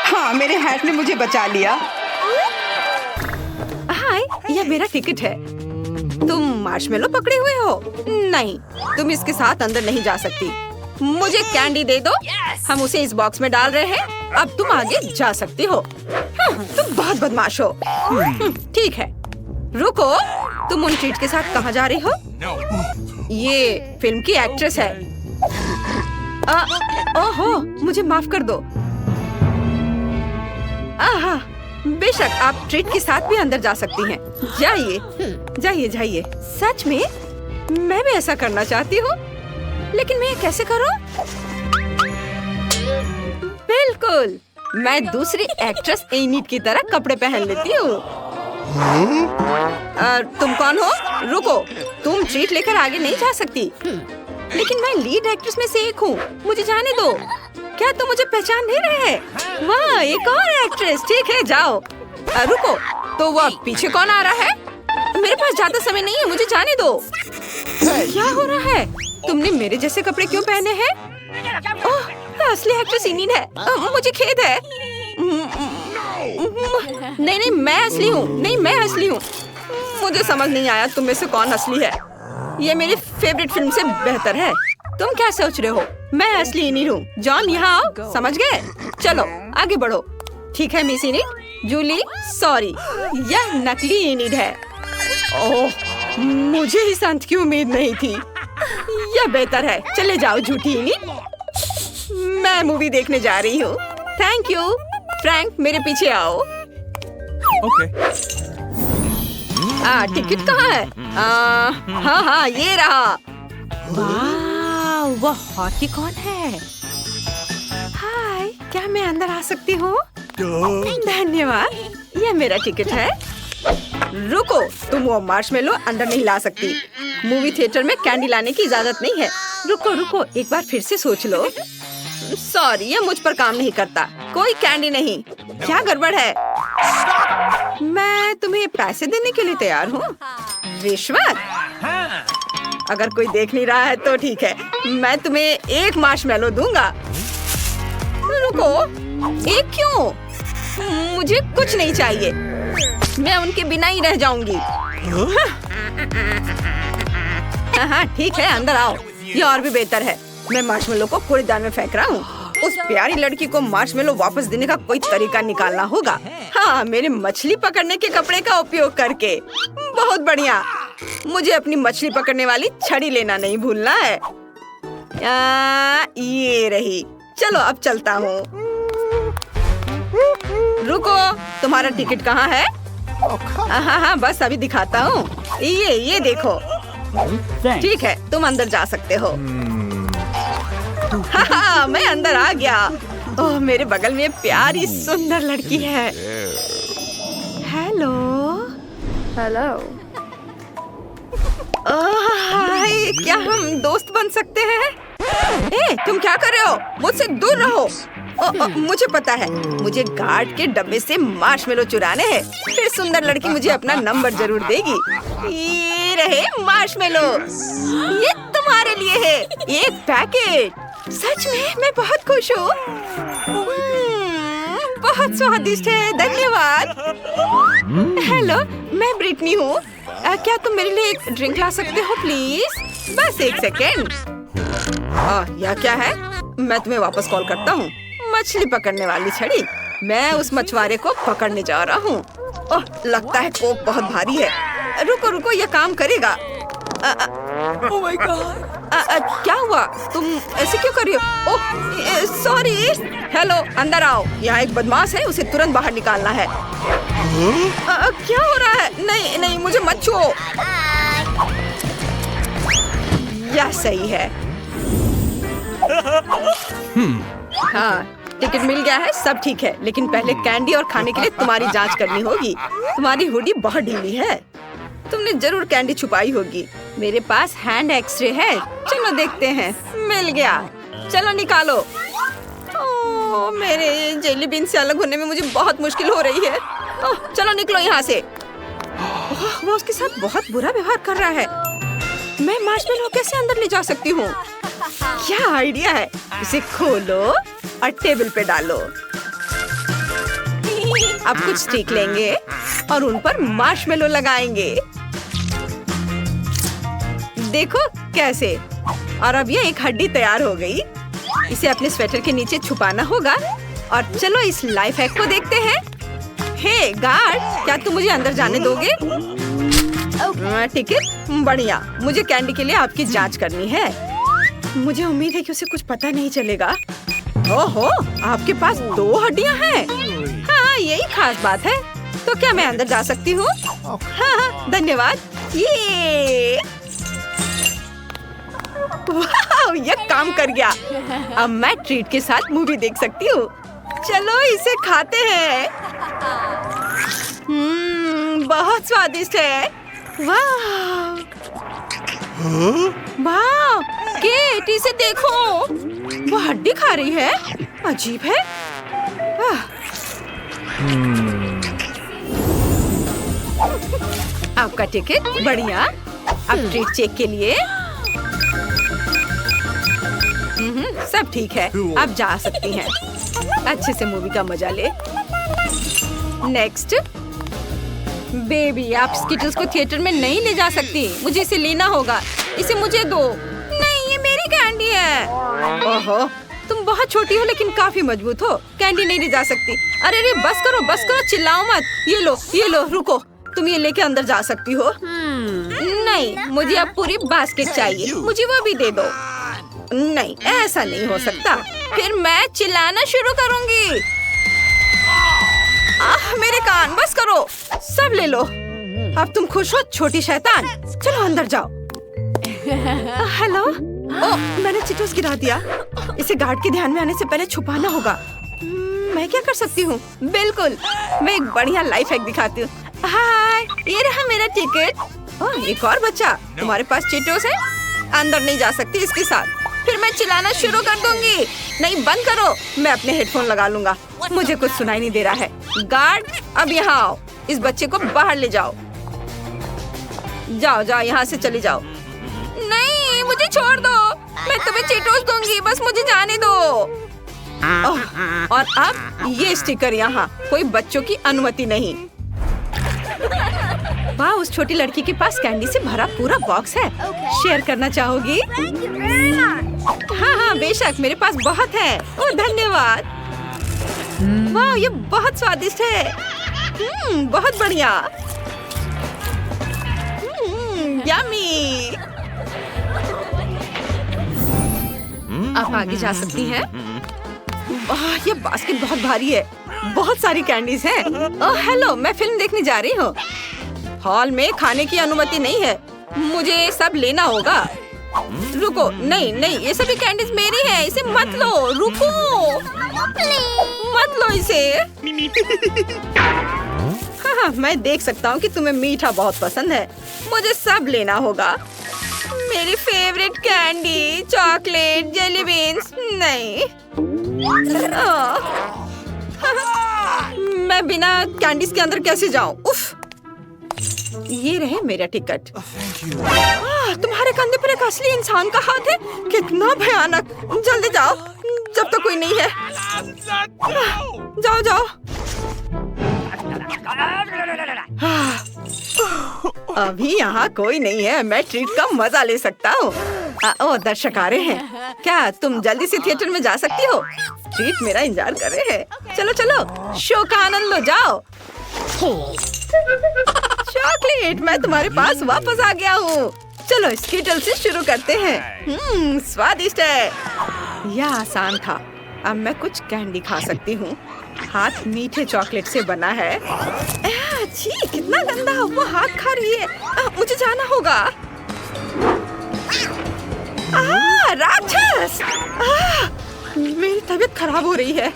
[SPEAKER 1] हाँ, मेरे हैट ने मुझे बचा लिया। हाय, यह मेरा टिकट है। तुम मार्शमेलो पकड़े हुए हो? नहीं, तुम इसके साथ अंदर नहीं जा सकती। मुझे कैंडी दे दो। हम उसे इस बॉक्स में डाल रहे हैं। अब तुम आगे जा सकती हो। तुम बहुत बदमाश हो। ठीक है, रुको। तुम उन ट्रीट के साथ कहाँ जा रही हो?
[SPEAKER 2] No.
[SPEAKER 1] ये फिल्म की एक्ट्रेस है। ओहो, मुझे माफ कर दो। आहा, बेशक आप ट्रीट के साथ भी अंदर जा सकती हैं। जाइए, जाइए, जाइए। सच में मैं भी ऐसा करना चाहती हूँ, लेकिन मैं ये कैसे करूँ? बिल्कुल, मैं दूसरी एक्ट्रेस एनिट की तरह कपड़े पहन लेती हूँ। तुम कौन हो? रुको, तुम ट्रीट लेकर आगे नहीं जा सकती। लेकिन मैं लीड एक्ट्रेस में से एक हूँ। मुझे जाने दो। क्या तुम मुझे पहचान नहीं रहे? वाह, एक और एक्ट्रेस। ठीक है, जाओ। रुको, तो वह पीछे कौन आ रहा है? मेरे पास ज्यादा समय नहीं है, मुझे जाने दो। क्या हो रहा है? तुमने मेरे जैसे कपड़े क्यों पहने हैं? ओह, असली एक्ट्रेस इनिन है। मुझे खेद है। नहीं नहीं, मैं असली हूँ। नहीं, मैं असली हूँ। मुझे समझ नहीं आया तुम में से कौन असली है। ये मेरी फेवरेट फिल्म से बेहतर है। तुम क्या सोच रहे हो? मैं असली इनिन हूँ। जॉन, यहाँ आओ। समझ गए? चलो आगे बढ़ो। ठीक है मिस इनिड। जूली, सॉरी, यह नकली इनिड है। ओह, मुझे इस अंत की उम्मीद नहीं थी। यह बेहतर है। चले जाओ झूठी। मैं मूवी देखने जा रही हूँ। Thank you. फ्रैंक, मेरे पीछे आओ।
[SPEAKER 2] Okay.
[SPEAKER 1] टिकट कहाँ है? हाँ, ये रहा। वाह, वह हॉकी कौन है? हाय, क्या मैं अंदर आ सकती हूँ? धन्यवाद। यह मेरा टिकट है। रुको, तुम वो मार्शमेलो अंदर नहीं ला सकती। मूवी थिएटर में कैंडी लाने की इजाजत नहीं है। रुको, एक बार फिर से सोच लो। सॉरी, यह मुझ पर काम नहीं करता। कोई कैंडी नहीं। क्या गड़बड़ है? मैं तुम्हें पैसे देने के लिए तैयार हूँ। रिश्वत? अगर कोई देख नहीं रहा है तो ठीक है। मैं तुम्हें एक मार्शमेलो दूंगा। रुको, एक क्यों? मुझे कुछ नहीं चाहिए। मैं उनके बिना ही रह जाऊंगी। हाँ, ठीक है, अंदर आओ। ये और भी बेहतर है। मैं मार्शमेलो को कूड़ेदान में फेंक रहा हूँ। उस प्यारी लड़की को मार्शमेलो वापस देने का कोई तरीका निकालना होगा। हाँ, मेरे मछली पकड़ने के कपड़े का उपयोग करके। बहुत बढ़िया। मुझे अपनी मछली पकड़ने वाली छड़ी लेना नहीं भूलना है। ये रही। चलो अब चलता हूँ। रुको, तुम्हारा टिकट कहाँ है? हाँ, बस अभी दिखाता हूँ। ये देखो। ठीक है, तुम अंदर जा सकते हो। हाँ, मैं अंदर आ गया। ओह, मेरे बगल में प्यारी सुंदर लड़की है। हेलो। हाय, क्या हम दोस्त बन सकते हैं? तुम क्या कर रहे हो? मुझसे दूर रहो। मुझे पता है, मुझे गार्ड के डब्बे से मार्शमेलो चुराने हैं। फिर सुंदर लड़की मुझे अपना नंबर जरूर देगी। ये रहे मार्शमेलो। ये तुम्हारे लिए है। एक पैकेट। सच में मैं बहुत खुश हूँ। बहुत स्वादिष्ट है। धन्यवाद। हेलो, मैं ब्रिटनी हूँ। क्या तुम मेरे लिए एक ड्रिंक ला सकते हो प्लीज? बस एक सेकेंड। यह क्या है? मैं तुम्हें वापस कॉल करता हूँ। मछली पकड़ने वाली छड़ी। मैं उस मछुआरे को पकड़ने जा रहा हूँ। ओह, लगता है कोक बहुत भारी है। रुको, यह काम करेगा।
[SPEAKER 2] Oh my God.
[SPEAKER 1] क्या हुआ? तुम ऐसे क्यों कर रही हो? ओह, सॉरी। हेलो, अंदर आओ। यहाँ एक बदमाश है, उसे तुरंत बाहर निकालना है। क्या हो रहा है? नहीं, मुझे मत छुओ। यह सही है। हाँ, टिकट मिल गया है, सब ठीक है। लेकिन पहले कैंडी और खाने के लिए तुम्हारी जांच करनी होगी। तुम्हारी हुडी बहुत ढीली है। तुमने जरूर कैंडी छुपाई होगी। मेरे पास हैंड एक्सरे है। चलो देखते हैं। मिल गया। चलो निकालो। ओह, मेरे जेली बीन से अलग होने में मुझे बहुत मुश्किल हो रही है। ओह, चलो निकलो यहाँ से। वो उसके साथ बहुत बुरा व्यवहार कर रहा है। मैं मार्शमेलो कैसे अंदर ले जा सकती हूँ? क्या आइडिया है। इसे खोलो और टेबल पे डालो। अब कुछ स्टिक लेंगे और उन पर मार्शमेलो लगाएंगे। देखो कैसे। और अब ये एक हड्डी तैयार हो गई। इसे अपने स्वेटर के नीचे छुपाना होगा। और चलो इस लाइफ हैक को देखते हैं। हे गार्ड, क्या तुम मुझे अंदर जाने दोगे? टिकट? बढ़िया। मुझे कैंडी के लिए आपकी जांच करनी है। मुझे उम्मीद है कि उसे कुछ पता नहीं चलेगा। ओहो, आपके पास 2 हड्डियां हैं। हाँ, यही खास बात है। तो क्या मैं अंदर जा सकती हूँ? हाँ, धन्यवाद। ये वाह, यह काम कर गया। अब मैं ट्रीट के साथ मूवी देख सकती हूँ। चलो इसे खाते हैं। बहुत स्वादिष्ट है। वाह, वाह, केट इसे देखो। वो हड्डी खा रही है। अजीब है। आपका टिकट। बढ़िया। अब ट्रीट चेक के लिए। सब ठीक है। आप जा सकती हैं। अच्छे से मूवी का मजा ले। नेक्स्ट। बेबी, आप स्किटल्स को थिएटर में नहीं ले जा सकती। मुझे इसे लेना होगा। इसे मुझे दो। नहीं, ये मेरी कैंडी है। ओहो, तुम बहुत छोटी हो लेकिन काफी मजबूत हो। कैंडी नहीं ले जा सकती। अरे बस करो, चिल्लाओ मत। ये लो, रुको। तुम ये लेके अंदर जा सकती हो। नहीं, मुझे अब पूरी बास्केट चाहिए। मुझे वो भी दे दो। नहीं, ऐसा नहीं हो सकता। फिर मैं चिल्लाना शुरू करूंगी। मेरे कान, बस करो। सब ले लो। अब तुम खुश हो छोटी शैतान? चलो अंदर जाओ। हेलो। ओह, मैंने चिटोस गिरा दिया। इसे गार्ड के ध्यान में आने से पहले छुपाना होगा। मैं क्या कर सकती हूँ? बिल्कुल, मैं एक बढ़िया लाइफ हैक दिखाती हूँ। हाय, ये रहा मेरा टिकट। ओह, एक और बच्चा। तुम्हारे पास चिटोस है? अंदर नहीं जा सकती इसके साथ। फिर मैं चिल्लाना शुरू कर दूंगी। नहीं, बंद करो। मैं अपने हेडफोन लगा लूंगा। मुझे कुछ सुनाई नहीं दे रहा है। गार्ड, अब यहाँ आओ। इस बच्चे को बाहर ले जाओ। जाओ जाओ, यहाँ से चली जाओ। नहीं, मुझे छोड़ दो। मैं तुम्हें चिटोस दूंगी, बस मुझे जाने दो। और अब ये स्टिकर यहाँ, कोई बच्चों की अनुमति नहीं। वाह, उस छोटी लड़की के पास कैंडी से भरा पूरा बॉक्स है। शेयर करना चाहोगी? हाँ, बेशक, मेरे पास बहुत है। ओह, धन्यवाद। वाह, ये बहुत स्वादिष्ट है। बहुत बढ़िया। यम्मी। आप आगे जा सकती हैं। वाह, ये बास्केट बहुत भारी है। बहुत सारी कैंडीज हैं। ओह, हेलो, मैं फिल्म देखने जा रही हूँ। हॉल में खाने की अनुमति नहीं है। मुझे सब लेना होगा। रुको, नहीं नहीं, ये सभी कैंडीज मेरी हैं। इसे मत लो। रुको, मत लो इसे। हाँ, मैं देख सकता हूँ कि तुम्हें मीठा बहुत पसंद है। मुझे सब लेना होगा। मेरी favourite candy, chocolate, jelly beans. नहीं, मैं बिना कैंडीज के अंदर कैसे जाऊँ? उफ, ये रहे मेरा टिकट। तुम्हारे कंधे पर एक असली इंसान का हाथ है? कितना भयानक। जल्दी जाओ, जब तक कोई नहीं है। जाओ जाओ। अभी यहाँ कोई नहीं है। मैं ट्रीट का मजा ले सकता हूँ। ओह, दर्शक आ रहे हैं। क्या तुम जल्दी से थिएटर में जा सकती हो? ट्रीट मेरा इंतजार कर रहे हैं। चलो चलो, शो का आनंद लो। जाओ। चॉकलेट, मैं तुम्हारे पास वापस आ गया हूँ। चलो स्कीटल से शुरू करते हैं। स्वादिष्ट है। यह आसान था। अब मैं कुछ कैंडी खा सकती हूँ। हाथ मीठे चॉकलेट से बना है। छी, कितना गंदा। वो हाथ खा रही है। मुझे जाना होगा। राक्षस! मेरी तबीयत खराब हो रही है।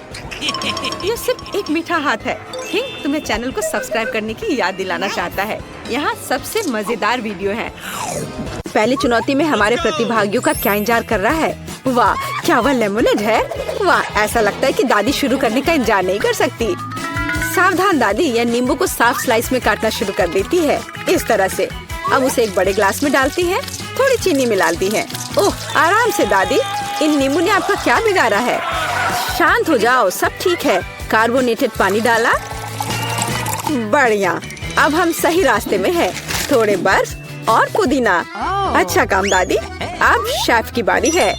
[SPEAKER 1] ये सिर्फ एक मीठा हाथ है। किंग तुम्हें चैनल को सब्सक्राइब करने की याद दिलाना चाहता है। यहाँ सबसे मजेदार वीडियो है। पहली चुनौती में हमारे प्रतिभागियों का क्या इंतजार कर रहा है? वाह, क्या वह लेमोनेड है? वाह, ऐसा लगता है कि दादी शुरू करने का इंतजार नहीं कर सकती। सावधान दादी, यह नींबू को साफ स्लाइस में काटना शुरू कर देती है। इस तरह से। अब उसे एक बड़े ग्लास में डालती है। थोड़ी चीनी मिलाती है। ओह, आराम से दादी। इन नींबू ने आपका क्या बिगाड़ा है? शांत हो जाओ, सब ठीक है। कार्बोनेटेड पानी डाला। बढ़िया, अब हम सही रास्ते में हैं। थोड़े बर्फ और पुदीना। अच्छा काम दादी। अब शेफ की बारी है।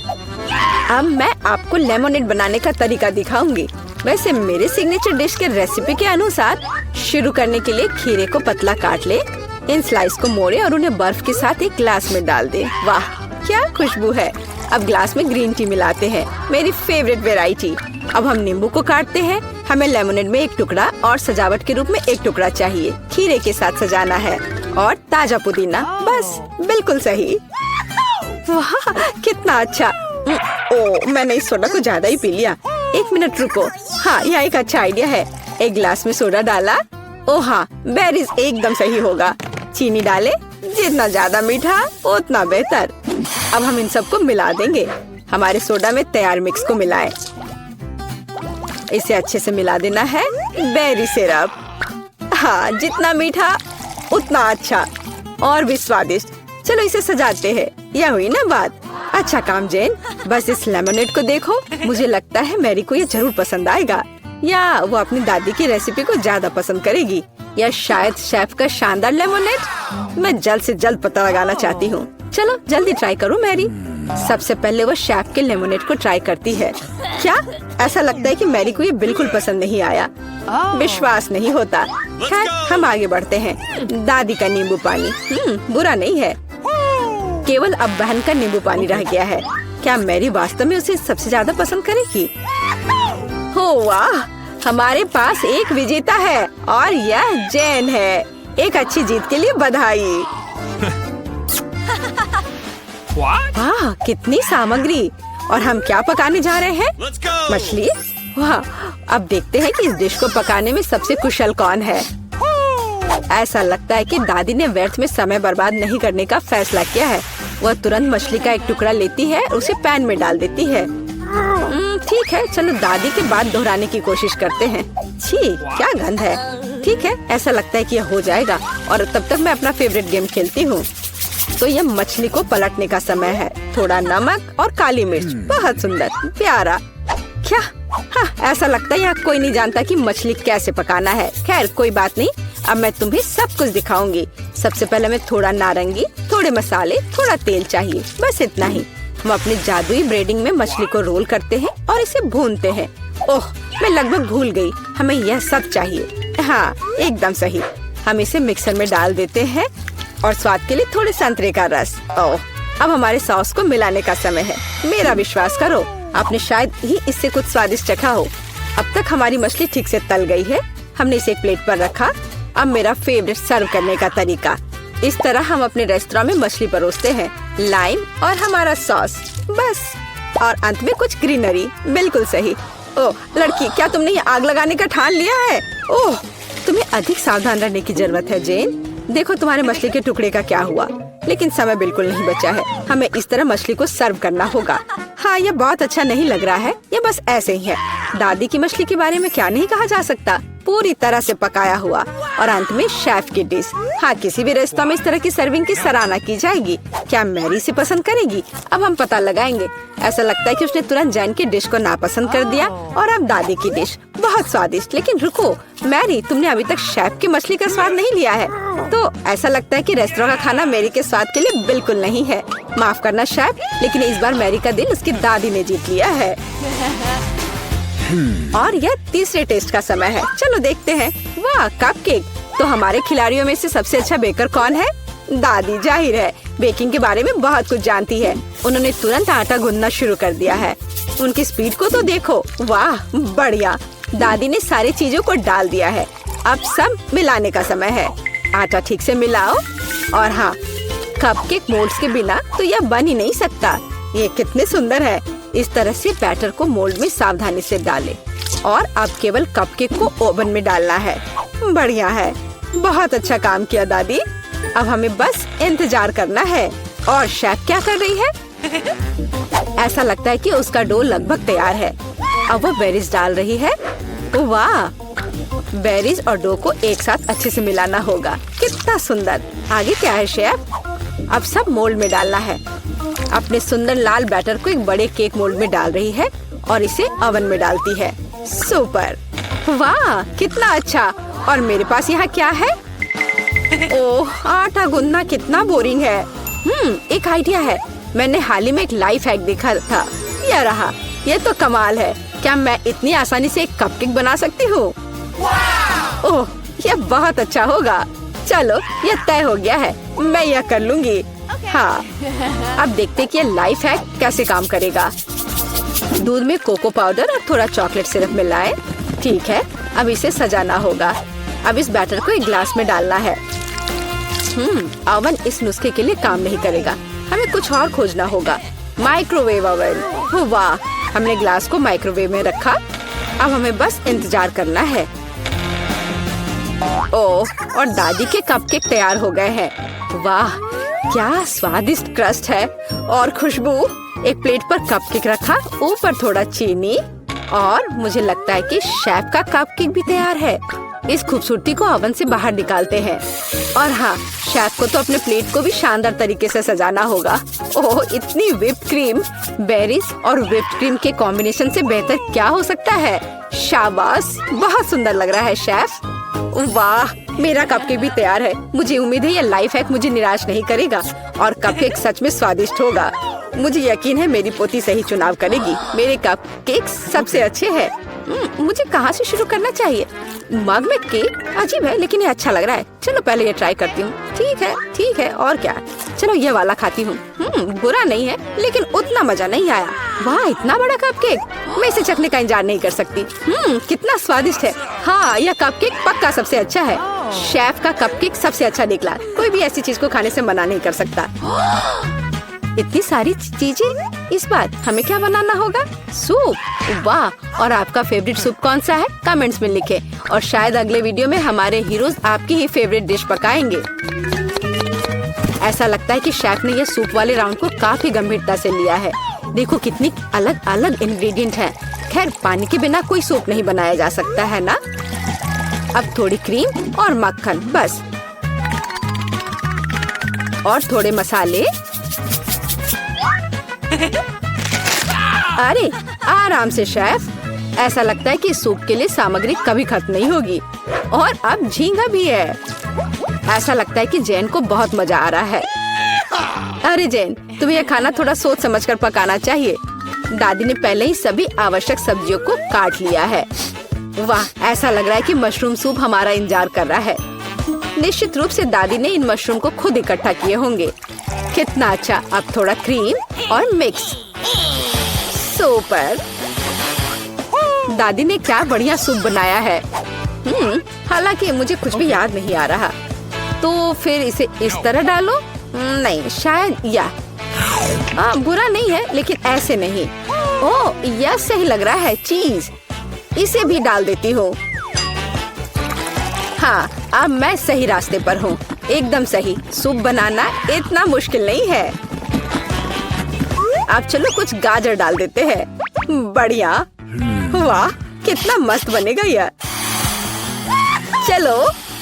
[SPEAKER 1] अब मैं आपको लेमोनेड बनाने का तरीका दिखाऊंगी। वैसे मेरे सिग्नेचर डिश के रेसिपी के अनुसार शुरू करने के लिए खीरे को पतला काट ले। इन स्लाइस को मोड़े और उन्हें बर्फ के साथ एक ग्लास में डाल दे। वाह, क्या खुशबू है। अब ग्लास में ग्रीन टी मिलाते हैं, मेरी फेवरेट वेराइटी। अब हम नींबू को काटते हैं। हमें लेमोनेड में एक टुकड़ा और सजावट के रूप में एक टुकड़ा चाहिए। खीरे के साथ सजाना है और ताजा पुदीना। बस, बिल्कुल सही। वाह, कितना अच्छा। मैंने इस सोडा को ज्यादा ही पी लिया। एक मिनट रुको। हाँ, यह एक अच्छा आइडिया है। एक ग्लास में सोडा डाला। ओह हाँ, बेरीज एकदम सही होगा। चीनी डाले। जितना ज्यादा मीठा उतना बेहतर। अब हम इन सबको मिला देंगे। हमारे सोडा में तैयार मिक्स को मिलाएं। इसे अच्छे से मिला देना है। Berry syrup. हाँ, जितना मीठा उतना अच्छा और भी स्वादिष्ट। चलो इसे सजाते हैं। यह हुई ना बात। अच्छा काम जेन। बस इस लेमोनेड को देखो। मुझे लगता है मैरी को ये जरूर पसंद आएगा, या वो अपनी दादी की रेसिपी को ज्यादा पसंद करेगी, या शायद शेफ का शानदार लेमोनेड। मैं जल्द से जल्द पता लगाना चाहती हूँ। चलो जल्दी ट्राई करो मैरी। सबसे पहले वो शेफ के लेमोनेड को ट्राई करती है। क्या? ऐसा लगता है कि मैरी को ये बिल्कुल पसंद नहीं आया। विश्वास नहीं होता। खैर, हम आगे बढ़ते हैं। दादी का नींबू पानी बुरा नहीं है। केवल अब बहन का नींबू पानी रह गया है। क्या मैरी वास्तव में उसे सबसे ज्यादा पसंद करेगी? हो वाह, हमारे पास एक विजेता है और यह जैन है। एक अच्छी जीत के लिए बधाई।
[SPEAKER 2] What?
[SPEAKER 1] वाह, कितनी सामग्री। और हम क्या पकाने जा रहे हैं?
[SPEAKER 2] Let's go.
[SPEAKER 1] मछली। वाह, अब देखते हैं कि इस डिश को पकाने में सबसे कुशल कौन है। ऐसा लगता है कि दादी ने व्यर्थ में समय बर्बाद नहीं करने का फैसला किया है। वह तुरंत मछली का एक टुकड़ा लेती है, उसे पैन में डाल देती है। ठीक है, चलो दादी की बात दोहराने की कोशिश करते हैं। छी, क्या गंध है। ठीक है, ऐसा लगता है कि यह हो जाएगा और तब तक मैं अपना फेवरेट गेम खेलती हूँ। तो यह मछली को पलटने का समय है। थोड़ा नमक और काली मिर्च, बहुत सुंदर, प्यारा। क्या? हाँ, ऐसा लगता है यहाँ कोई नहीं जानता कि मछली कैसे पकाना है। खैर कोई बात नहीं, अब मैं तुम्हें सब कुछ दिखाऊंगी। सबसे पहले मैं थोड़ा नारंगी, थोड़े मसाले, थोड़ा तेल चाहिए, बस इतना ही। हम अपने जादुई ब्रेडिंग में मछली को रोल करते हैं और इसे भूनते हैं। ओह, मैं लगभग भूल गई, हमें यह सब चाहिए। हाँ, एकदम सही। हम इसे मिक्सर में डाल देते हैं और स्वाद के लिए थोड़े संतरे का रस। ओह, अब हमारे सॉस को मिलाने का समय है। मेरा विश्वास करो, आपने शायद ही इससे कुछ स्वादिष्ट चखा हो। अब तक हमारी मछली ठीक से तल गई है। हमने इसे एक प्लेट पर रखा। अब मेरा फेवरेट सर्व करने का तरीका। इस तरह हम अपने रेस्तरां में मछली परोसते हैं, लाइम और हमारा सॉस, बस। और अंत में कुछ ग्रीनरी। बिल्कुल सही। ओह लड़की, क्या तुमने ये आग लगाने का ठान लिया है? ओह, तुम्हें अधिक सावधान रहने की जरूरत है जेन। देखो तुम्हारे मछली के टुकड़े का क्या हुआ। लेकिन समय बिल्कुल नहीं बचा है। हमें इस तरह मछली को सर्व करना होगा। हाँ, यह बहुत अच्छा नहीं लग रहा है, ये बस ऐसे ही है। दादी की मछली के बारे में क्या नहीं कहा जा सकता, पूरी तरह से पकाया हुआ। और अंत में शेफ की डिश। हाँ, किसी भी रेस्तरां में इस तरह की सर्विंग की सराहना की जाएगी। क्या मैरी इसे पसंद करेगी? अब हम पता लगाएंगे। ऐसा लगता है कि उसने तुरंत जैन की डिश को नापसंद कर दिया और अब दादी की डिश बहुत स्वादिष्ट। लेकिन रुको मैरी, तुमने अभी तक शेफ की मछली का स्वाद नहीं लिया है। तो ऐसा लगता है कि रेस्तरां का खाना मैरी के स्वाद के लिए बिल्कुल नहीं है। माफ करना शेफ, लेकिन इस बार मैरी का दिल उसकी दादी ने जीत लिया है। और यह तीसरे टेस्ट का समय है। चलो देखते हैं। वाह, कपकेक। तो हमारे खिलाड़ियों में से सबसे अच्छा बेकर कौन है? दादी, जाहिर है, बेकिंग के बारे में बहुत कुछ जानती है। उन्होंने तुरंत आटा गूंदना शुरू कर दिया है। उनकी स्पीड को तो देखो। वाह, बढ़िया। दादी ने सारी चीजों को डाल दिया है। अब सब मिलाने का समय है। आटा ठीक से मिलाओ। और हाँ, कपकेक मोल्ड्स के बिना तो यह बन ही नहीं सकता। ये कितने सुंदर है। इस तरह से बैटर को मोल्ड में सावधानी से डालें। और अब केवल कपकेक को ओवन में डालना है। बढ़िया है, बहुत अच्छा काम किया दादी। अब हमें बस इंतजार करना है। और शेफ क्या कर रही है? ऐसा लगता है कि उसका डो लगभग तैयार है। अब वो बेरीज डाल रही है। वाह, बेरीज और डो को एक साथ अच्छे से मिलाना होगा। कितना सुंदर। आगे क्या है शेफ? अब सब मोल्ड में डालना है। अपने सुंदर लाल बैटर को एक बड़े केक मोल्ड में डाल रही है और इसे ओवन में डालती है। सुपर। वाह, कितना अच्छा। और मेरे पास यहाँ क्या है? ओह, आटा गूंदना कितना बोरिंग है। एक आइडिया है। मैंने हाल ही में एक लाइफ हैक देखा था। यह रहा। यह तो कमाल है। क्या मैं इतनी आसानी से एक कपकेक बना सकती हूँ? ओह, यह बहुत अच्छा होगा। चलो, यह तय हो गया है। मैं यह कर लूंगी। हाँ, अब देखते कि यह लाइफ हैक कैसे काम करेगा। दूध में कोको पाउडर और थोड़ा चॉकलेट सिरप मिलाएं। ठीक है, अब इसे सजाना होगा। अब इस बैटर को एक ग्लास में डालना है। ओवन इस नुस्खे के लिए काम नहीं करेगा। हमें कुछ और खोजना होगा। Microwave oven. वाह, हमने ग्लास को माइक्रोवेव में रखा। अब हमें बस इंतजार करना है। ओह, और दादी के कपकेक तैयार हो गए हैं। वाह, क्या स्वादिष्ट क्रस्ट है और खुशबू। एक प्लेट पर कपकेक रखा, ऊपर थोड़ा चीनी और मुझे लगता है कि शेफ का कपकेक भी तैयार है। इस खूबसूरती को ओवन से बाहर निकालते हैं। और हाँ, शेफ को तो अपने प्लेट को भी शानदार तरीके से सजाना होगा। ओह, इतनी व्हिप्ड क्रीम। बेरीज और व्हिप्ड क्रीम के कॉम्बिनेशन से बेहतर क्या हो सकता है? शाबाश, बहुत सुंदर लग रहा है शेफ। वाह, मेरा कपकेक भी तैयार है। मुझे उम्मीद है यह लाइफ हैक मुझे निराश नहीं करेगा और कपकेक सच में स्वादिष्ट होगा। मुझे यकीन है मेरी पोती सही चुनाव करेगी। मेरे कपकेक सबसे अच्छे हैं। मुझे कहाँ से शुरू करना चाहिए? मग में केक अजीब है, लेकिन ये अच्छा लग रहा है। चलो पहले ये ट्राई करती हूँ। ठीक है, और क्या। चलो ये वाला खाती हूँ। बुरा नहीं है, लेकिन उतना मजा नहीं आया। वाह, इतना बड़ा कपकेक, मैं इसे चखने का इंतजार नहीं कर सकती। कितना स्वादिष्ट है। हाँ, यह कपकेक पक्का सबसे अच्छा है। शेफ का कपकेक सबसे अच्छा निकला। कोई भी ऐसी चीज को खाने से मना नहीं कर सकता। इतनी सारी चीजें, इस बार हमें क्या बनाना होगा? सूप। वाह, और आपका फेवरेट सूप कौन सा है? कमेंट्स में लिखें, और शायद अगले वीडियो में हमारे हीरोज आपकी ही फेवरेट डिश पकाएंगे। ऐसा लगता है कि शेफ ने ये सूप वाले राउंड को काफी गंभीरता से लिया है। देखो कितनी अलग अलग इंग्रेडिएंट हैं। खैर, पानी के बिना कोई सूप नहीं बनाया जा सकता है ना। अब थोड़ी क्रीम और मक्खन बस, और थोड़े मसाले। अरे आराम से शेफ, ऐसा लगता है कि सूप के लिए सामग्री कभी खत्म नहीं होगी। और अब झींगा भी है। ऐसा लगता है कि जैन को बहुत मजा आ रहा है। अरे जैन, तुम्हें यह खाना थोड़ा सोच समझकर पकाना चाहिए। दादी ने पहले ही सभी आवश्यक सब्जियों को काट लिया है। वाह, ऐसा लग रहा है कि मशरूम सूप हमारा इंतजार कर रहा है। निश्चित रूप से दादी ने इन मशरूम को खुद इकट्ठा किए होंगे। कितना अच्छा। अब थोड़ा क्रीम और मिक्स। सुपर। दादी ने क्या बढ़िया सूप बनाया है। हालांकि मुझे कुछ भी याद नहीं आ रहा। तो फिर इसे इस तरह डालो। नहीं, शायद बुरा नहीं है, लेकिन ऐसे नहीं। ओह, यह सही लग रहा है। चीज, इसे भी डाल देती हूँ। हाँ, अब मैं सही रास्ते पर हूँ। एकदम सही। सूप बनाना इतना मुश्किल नहीं है। अब चलो कुछ गाजर डाल देते हैं। बढ़िया। वाह, कितना मस्त बनेगा यह। चलो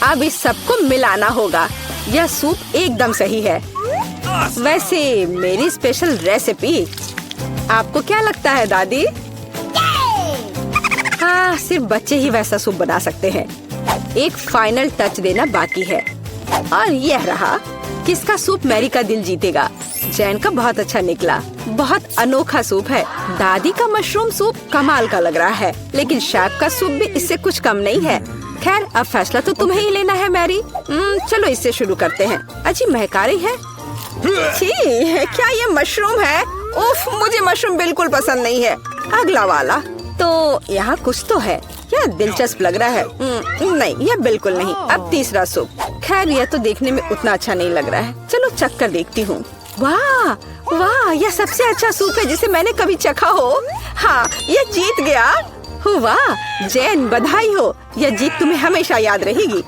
[SPEAKER 1] अब इस सबको मिलाना होगा। यह सूप एकदम सही है। वैसे मेरी स्पेशल रेसिपी, आपको क्या लगता है दादी? हाँ, सिर्फ बच्चे ही वैसा सूप बना सकते हैं। एक फाइनल टच देना बाकी है, और यह रहा। किसका सूप मैरी का दिल जीतेगा? जैन का बहुत अच्छा निकला। बहुत अनोखा सूप है। दादी का मशरूम सूप कमाल का लग रहा है, लेकिन शेफ का सूप भी इससे कुछ कम नहीं है। खैर, अब फैसला तो तुम्हें ही लेना है मैरी। चलो इससे शुरू करते हैं। अच्छी महका रही है। छी, क्या ये मशरूम है? उफ, मुझे मशरूम बिल्कुल पसंद नहीं है। अगला वाला। तो यहाँ कुछ तो है। यह दिलचस्प लग रहा है। नहीं, यह बिल्कुल नहीं। अब तीसरा सूप। खैर, यह तो देखने में उतना अच्छा नहीं लग रहा है। चलो चख कर देखती हूँ। वाह वाह, यह सबसे अच्छा सूप है जिसे मैंने कभी चखा हो। हाँ, यह जीत गया। वाह जैन, बधाई हो। यह जीत तुम्हें हमेशा याद रहेगी।